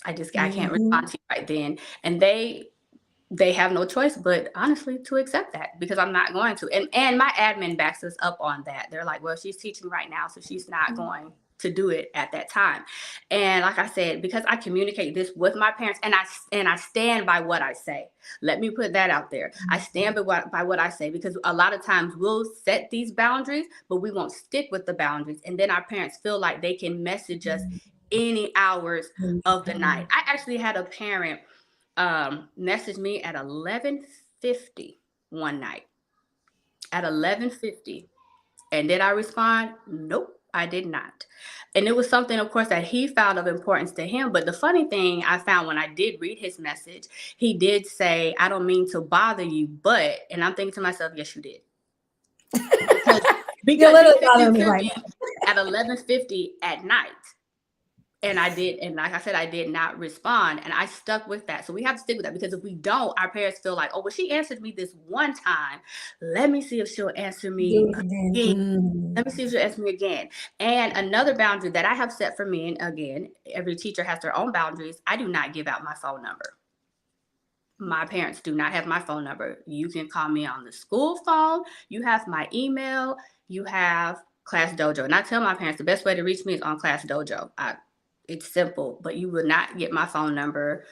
I can't respond to you right then. And they have no choice but honestly to accept that, because I'm not going to. And my admin backs us up on that. They're like, well, she's teaching right now, so she's not going to do it at that time. And like I said, because I communicate this with my parents, and I stand by what I say. Let me put that out there. I stand by what I say, because a lot of times we'll set these boundaries, but we won't stick with the boundaries. And then our parents feel like they can message us any hours of the night. I actually had a parent messaged me at 11:50 one night. At 11:50. And did I respond? Nope, I did not. And it was something, of course, that he found of importance to him. But the funny thing I found when I did read his message, he did say, I don't mean to bother you, but, and I'm thinking to myself, yes, you did. Because You're literally he bothering sent me it to right me now. at 11:50 at night. And I did, and like I said, I did not respond, and I stuck with that. So we have to stick with that, because if we don't, our parents feel like, oh, well, she answered me this one time. Let me see if she'll answer me Do it again. again. Let me see if she'll answer me again. And another boundary that I have set for me, and again, every teacher has their own boundaries. I do not give out my phone number. My parents do not have my phone number. You can call me on the school phone. You have my email. You have Class Dojo. And I tell my parents the best way to reach me is on Class Dojo. It's simple, but you will not get my phone number.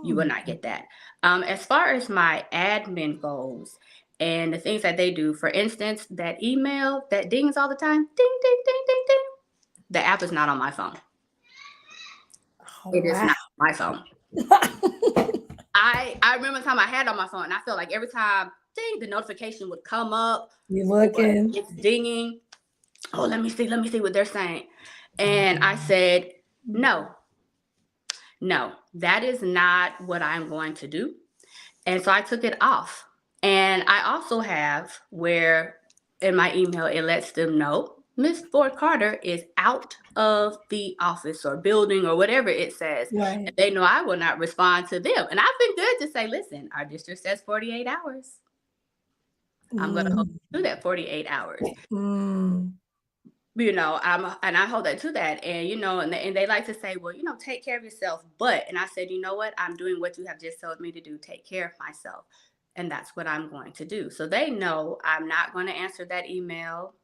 You will not get that. As far as my admin goes and the things that they do, for instance, that email that dings all the time, ding, ding, ding, ding, ding. The app is not on my phone. Oh, It is wow. not on my phone. I remember the time I had it on my phone, and I felt like every time, ding, the notification would come up. You're looking. It's dinging. Oh, let me see what they're saying. And I said, no, that is not what I'm going to do. And so I took it off. And I also have where in my email, it lets them know Miss Ford Carter is out of the office or building or whatever it says. Right. And they know I will not respond to them. And I've been good to say, listen, our district says 48 hours. I'm going to hold to that 48 hours. And I hold that to that. And, and they like to say, well, take care of yourself. But, and I said, you know what? I'm doing what you have just told me to do. Take care of myself. And that's what I'm going to do. So they know I'm not going to answer that email.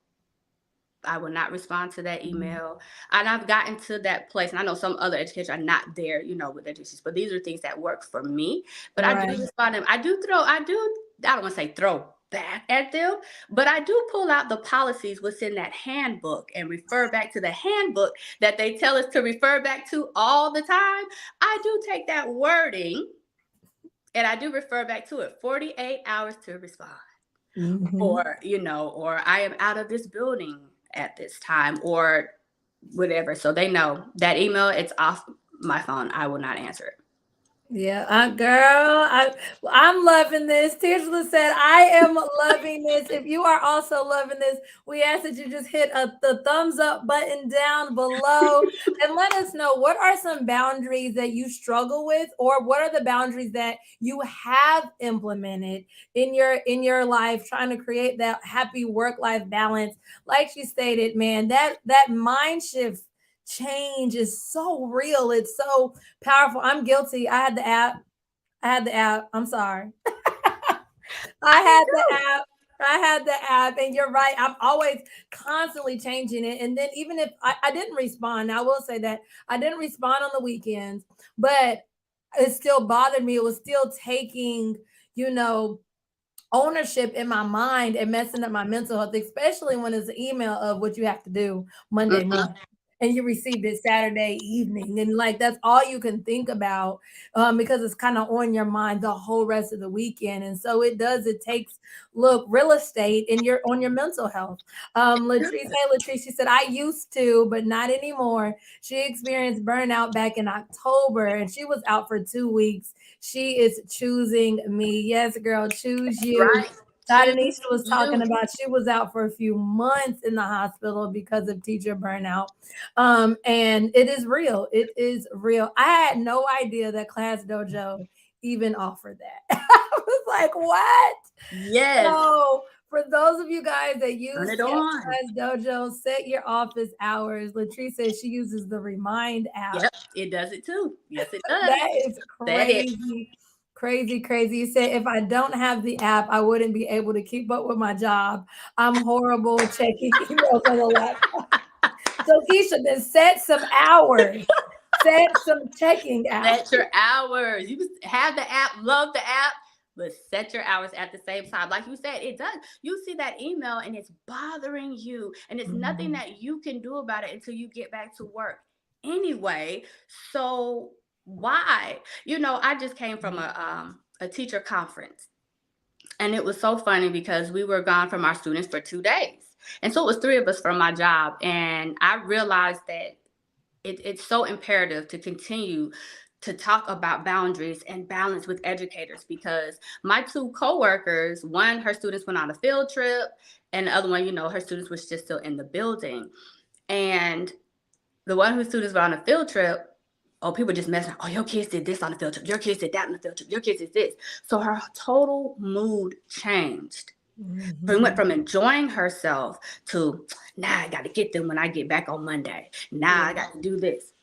I will not respond to that email. And I've gotten to that place. And I know some other educators are not there, with their teachers, but these are things that work for me. But right. I do respond to them. I don't want to say throw back at them, but I do pull out the policies within that handbook and refer back to the handbook that they tell us to refer back to all the time. I do take that wording and I do refer back to it. 48 hours to respond. Or, or I am out of this building at this time or whatever. So they know that email, it's off my phone. I will not answer it. Yeah, girl, I'm loving this. Tirshla said, I am loving this. If you are also loving this, we ask that you just hit the thumbs up button down below and let us know what are some boundaries that you struggle with, or what are the boundaries that you have implemented in your life, trying to create that happy work-life balance. Like she stated, man, that mind shift change is so real. It's so powerful. I'm guilty. I had the app. I'm sorry. I had the app, and you're right. I'm always constantly changing it. And then even if I didn't respond, I will say that I didn't respond on the weekends, but it still bothered me. It was still taking, ownership in my mind and messing up my mental health, especially when it's an email of what you have to do Monday morning. and you received it Saturday evening. And like that's all you can think about, because it's kind of on your mind the whole rest of the weekend. And so it takes, look, real estate and you're on your mental health. Latrice, she said, I used to, but not anymore. She experienced burnout back in October and she was out for 2 weeks. She is choosing me. Yes, girl, choose you. Right. Todernesia Choose was talking you. about she was out for a few months in the hospital because of teacher burnout. And it is real. It is real. I had no idea that Class Dojo even offered that. I was like, what? Yes. So for those of you guys that Turn use it on. Class Dojo, set your office hours. Latrice says she uses the Remind app. Yep, it does it too. Yes, it does. That is Said it. crazy, crazy, crazy. You said if I don't have the app, I wouldn't be able to keep up with my job. I'm horrible checking emails on the laptop. So Keisha, then set some hours. Set some checking hours. Set your hours. You have the app, love the app, but set your hours at the same time. Like you said, it does. You see that email and it's bothering you, and it's nothing Mhm. that you can do about it until you get back to work anyway. So why? I just came from a teacher conference, and it was so funny because we were gone from our students for 2 days. And so it was three of us from my job. And I realized that it's so imperative to continue to talk about boundaries and balance with educators, because my two coworkers, one, her students went on a field trip, and the other one, her students was just still in the building. And the one whose students were on a field trip, oh, people just messing. Oh, your kids did this on the field trip. Your kids did that on the field trip. Your kids did this. So her total mood changed. So we went Mhm. from enjoying herself to, now I got to get them when I get back on Monday. Now I got to do this.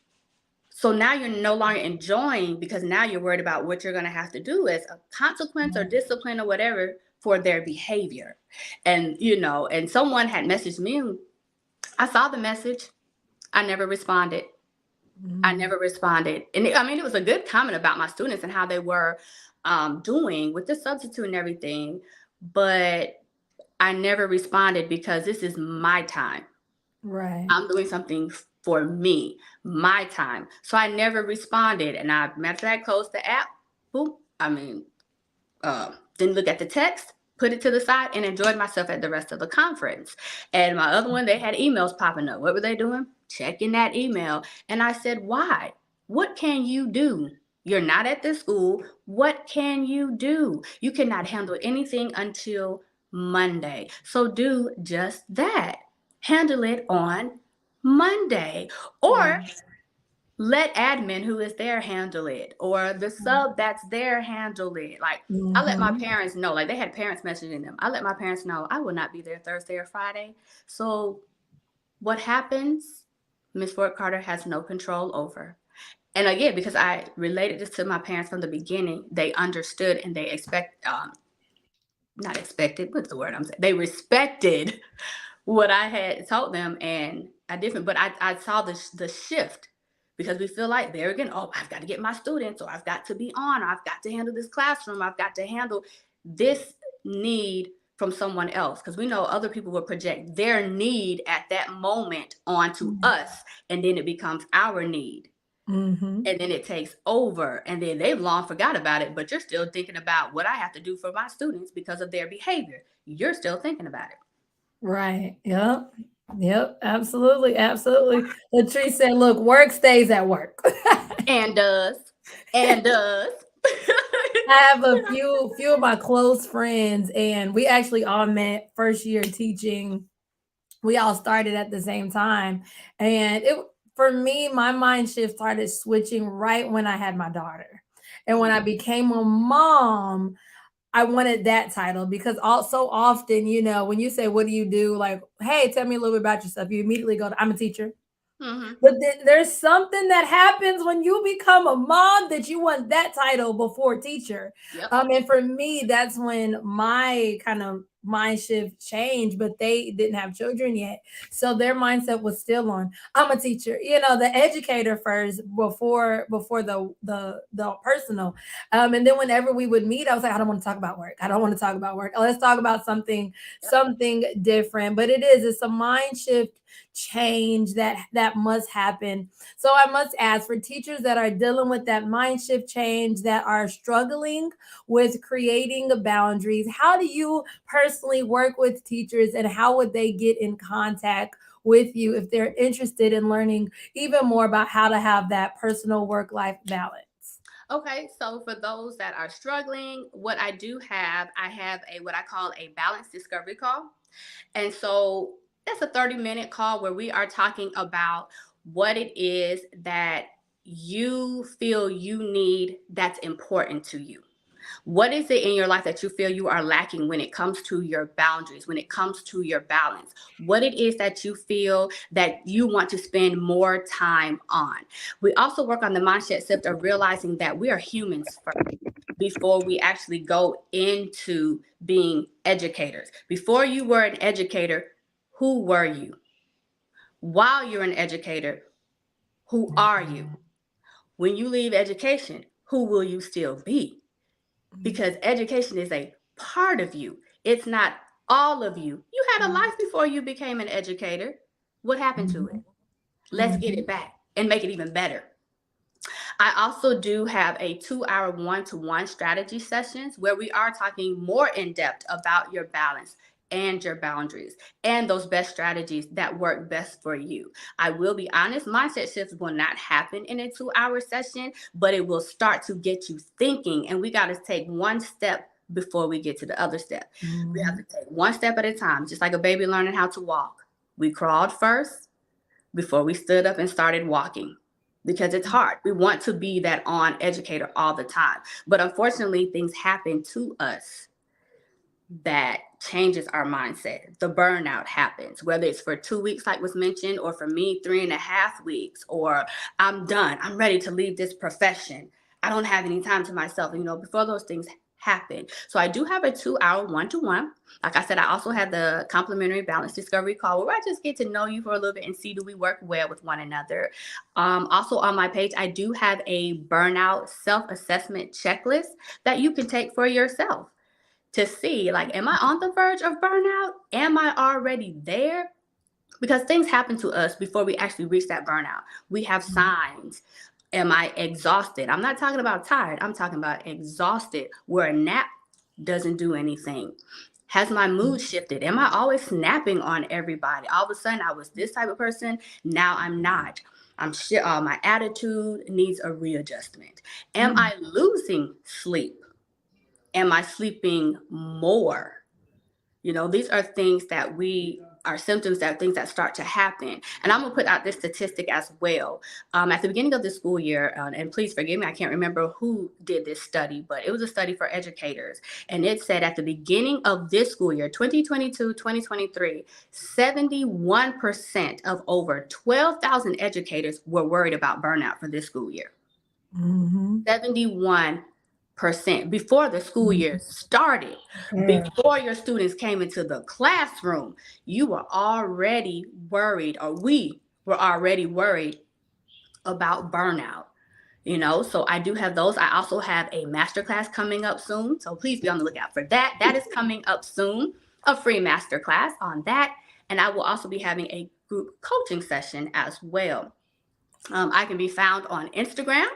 So now you're no longer enjoying, because now you're worried about what you're going to have to do as a consequence or discipline or whatever for their behavior. And, and someone had messaged me. I saw the message. I never responded. I Mhm. never responded. And it was a good comment about my students and how they were doing with the substitute and everything. But I never responded because this is my time. Right. I'm doing something for me, my time. So I never responded. And I, matter of fact, closed the app. Boop. Didn't look at the text, put it to the side, and enjoyed myself at the rest of the conference. And my other one, they had emails popping up. What were they doing? Checking that email. And I said, why? What can you do? You're not at this school. What can you do? You cannot handle anything until Monday. So do just that. Handle it on Monday. Or Right. let admin who is there handle it, or the sub that's there handle it. Like, I let my Mhm. parents know, like they had parents messaging them. I let my parents know I will not be there Thursday or Friday. So what happens, Miss Ford Carter has no control over. And again, because I related this to my parents from the beginning, they understood and they not expected, what's the word I'm saying? They respected what I had taught them, and I saw the shift, because we feel like there again, oh, I've got to get my students, or I've got to be on, or I've got to handle this classroom, I've got to handle this need from someone else, because we know other people will project their need at that moment onto us, and then it becomes our need, Mhm. and then it takes over, and then they've long forgot about it, but you're still thinking about what I have to do for my students because of their behavior. You're still thinking about it. Right. Yep. Yep. Absolutely. Absolutely. Latrice said, look, work stays at work. And does. And does. I have a few of my close friends, and we actually all met first year teaching. We all started at the same time. And it for me, my mind shift started switching right when I had my daughter. And when I became a mom, I wanted that title because so often, when you say, what do you do? Like, hey, tell me a little bit about yourself. You immediately go to, I'm a teacher. Mm-hmm. But then there's something that happens when you become a mom that you want that title before teacher. Yep. And for me, that's when my kind of mind shift changed, but they didn't have children yet. So their mindset was still on, I'm a teacher, the educator first before the personal. And then whenever we would meet, I was like, I don't want to talk about work. I don't want to talk about work. Let's talk about something Yep. different. But it's a mind shift change that must happen. So I must ask, for teachers that are dealing with that mind shift change, that are struggling with creating boundaries, how do you personally work with teachers, and how would they get in contact with you if they're interested in learning even more about how to have that personal work life balance? Okay, so for those that are struggling, what I do have, I have a what I call a balance discovery call. And so that's a 30-minute call where we are talking about what it is that you feel you need that's important to you. What is it in your life that you feel you are lacking when it comes to your boundaries, when it comes to your balance? What it is that you feel that you want to spend more time on? We also work on the mindset shift of realizing that we are humans first before we actually go into being educators. Before you were an educator, who were you? While you're an educator, who are you? When you leave education, who will you still be? Because education is a part of you. It's not all of you. You had a life before you became an educator. What happened to it? Let's get it back and make it even better. I also do have a 2-hour one-to-one strategy sessions where we are talking more in depth about your balance and your boundaries and those best strategies that work best for you. I will be honest, mindset shifts will not happen in a 2-hour session, but it will start to get you thinking. And we got to take one step before we get to the other step. We have to take one step at a time, just like a baby learning how to walk. We crawled first before we stood up and started walking, because it's hard. We want to be that on educator all the time. But unfortunately, things happen to us that changes our mindset. The burnout happens, whether it's for 2 weeks, like was mentioned, or for me, 3.5 weeks, or I'm done. I'm ready to leave this profession. I don't have any time to myself, before those things happen. So I do have a 2-hour one-to-one. Like I said, I also have the complimentary balance discovery call where I just get to know you for a little bit and see, do we work well with one another. Also on my page, I do have a burnout self-assessment checklist that you can take for yourself to see, like, am I on the verge of burnout? Am I already there? Because things happen to us before we actually reach that burnout. We have signs. Am I exhausted? I'm not talking about tired. I'm talking about exhausted, where a nap doesn't do anything. Has my mood shifted? Am I always snapping on everybody? All of a sudden, I was this type of person. Now I'm not. My attitude needs a readjustment. Am I losing sleep? Am I sleeping more? These are things that are symptoms, that things that start to happen. And I'm gonna put out this statistic as well. At the beginning of the school year, and please forgive me, I can't remember who did this study, but it was a study for educators. And it said at the beginning of this school year, 2022-2023, 71% of over 12,000 educators were worried about burnout for this school year. 71% before the school year started, before your students came into the classroom, you were already worried, or we were already worried about burnout. So I do have those. I also have a masterclass coming up soon, so please be on the lookout for that. That is coming up soon, a free masterclass on that. And I will also be having a group coaching session as well. I can be found on Instagram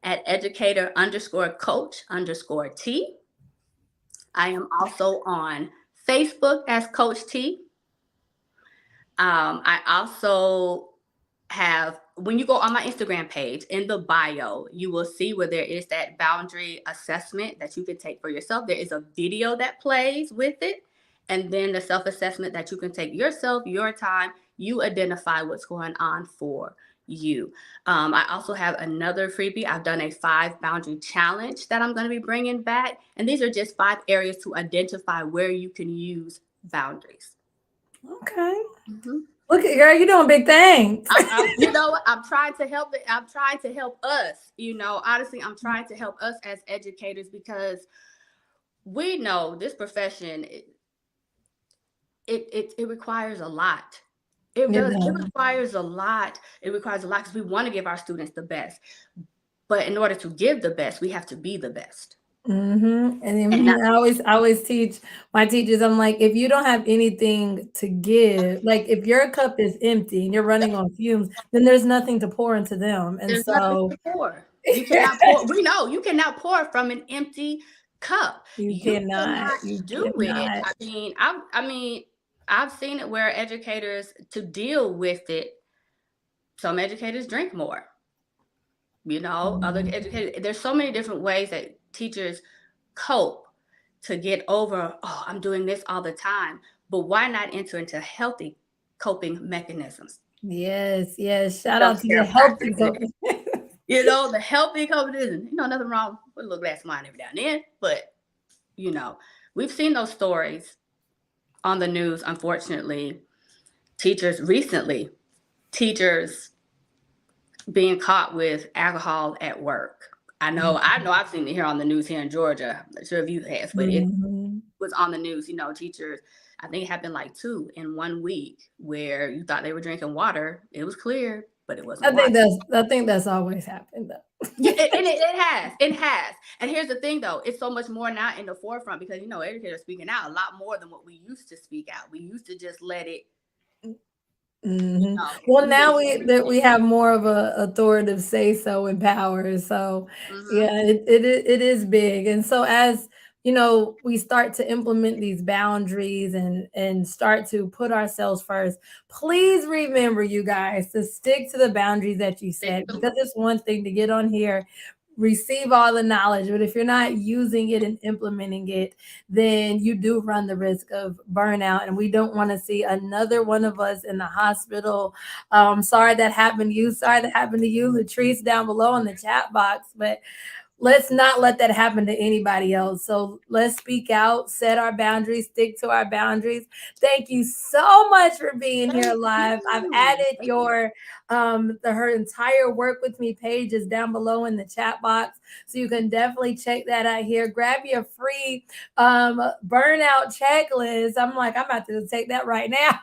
at educator_coach_T. I am also on Facebook as Coach T. I also have, when you go on my Instagram page, in the bio, you will see where there is that boundary assessment that you can take for yourself. There is a video that plays with it, and then the self-assessment that you can take yourself, your time. You identify what's going on for you. I also have another freebie. I've done a 5 boundary challenge that I'm going to be bringing back. And these are just 5 areas to identify where you can use boundaries. Okay. Look at girl, you're doing big things. I'm trying to help. I'm trying to help us. Honestly, I'm trying to help us as educators, because we know this profession, it requires a lot. It does. It requires a lot. It requires a lot because we want to give our students the best. But in order to give the best, we have to be the best. And And not then I always teach my teachers, I'm like, if you don't have anything to give, like if your cup is empty and you're running on fumes, then there's nothing to pour into them. And there's nothing so to pour. You cannot pour. We know you cannot pour from an empty cup. you You cannot, cannot you do it. cannot. I mean, I've seen it where educators to deal with it. Some educators drink more. Other Mhm. educators. There's so many different ways that teachers cope to get over. Oh, I'm doing this all the time. But why not enter into healthy coping mechanisms? Yes, yes. Shout out to the Self-care healthy practices. coping. The healthy coping, nothing wrong with a little glass of wine every now and then. But, you know, we've seen those stories on the news, unfortunately. Teachers being caught with alcohol at work. I know I've seen it here on the news here in Georgia. I'm not sure if you have, but it Mhm. was on the news, teachers, I think it happened like two in 1 week where you thought they were drinking water. It was clear, but it wasn't water. I think that's always happened though. Yeah, and it has. It has. And here's the thing though, it's so much more now in the forefront because educators speaking out a lot more than what we used to speak out. We used to just let it, Well, we would now we have more of a authoritative say so and power. So mm-hmm. yeah, it is big. And so as we start to implement these boundaries and start to put ourselves first. Please remember, you guys, to stick to the boundaries that you Stick set, to because it's one thing to get on here, receive all the knowledge, but if you're not using it and implementing it, then you do run the risk of burnout. And we don't want to see another one of us in the hospital. Sorry that happened to you. Sorry that happened to you. Latrice down below in the chat box. But let's not let that happen to anybody else. So let's speak out, set our boundaries, stick to our boundaries. Thank you so much for being here Thank live. I've you. added Thank you. her entire work with me page is down below in the chat box. So you can definitely check that out here. Grab your free burnout checklist. I'm like, I'm about to take that right now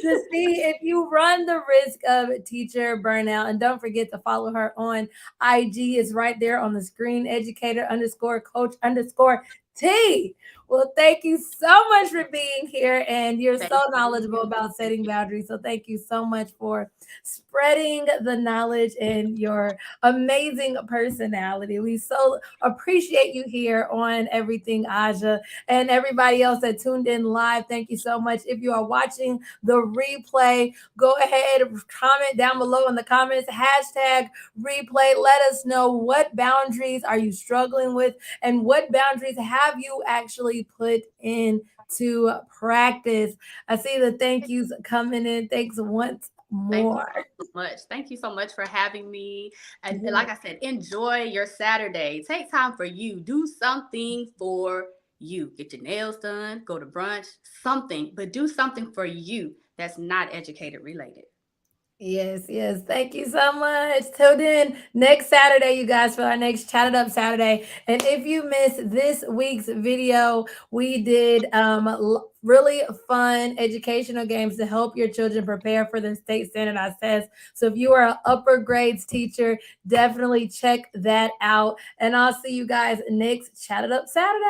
to see if you run the risk of teacher burnout. And don't forget to follow her on IG. Is right there on the screen, educator underscore coach underscore T. Well, thank you so much for being here. And you're so Thank knowledgeable you. about Thank setting you. boundaries. So thank you so much for spreading the knowledge and your amazing personality. We so appreciate you here on Everything Aja, and everybody else that tuned in live. Thank you so much. If you are watching the replay, go ahead, comment down below in the comments, hashtag replay. Let us know, what boundaries are you struggling with and what boundaries have you actually put into practice. I see the thank yous coming in. Thanks once Thank you more. so much. Thank you so much for having me. And Yeah. like I said, enjoy your Saturday. Take time for you. Do something for you. Get your nails done, go to brunch, something, but do something for you that's not educated related. Yes, yes. Thank you so much. Till then, next Saturday, you guys, for our next Chat It Up Saturday. And if you missed this week's video, we did really fun educational games to help your children prepare for their state standardized tests. So if you are an upper grades teacher, definitely check that out. And I'll see you guys next Chat It Up Saturday.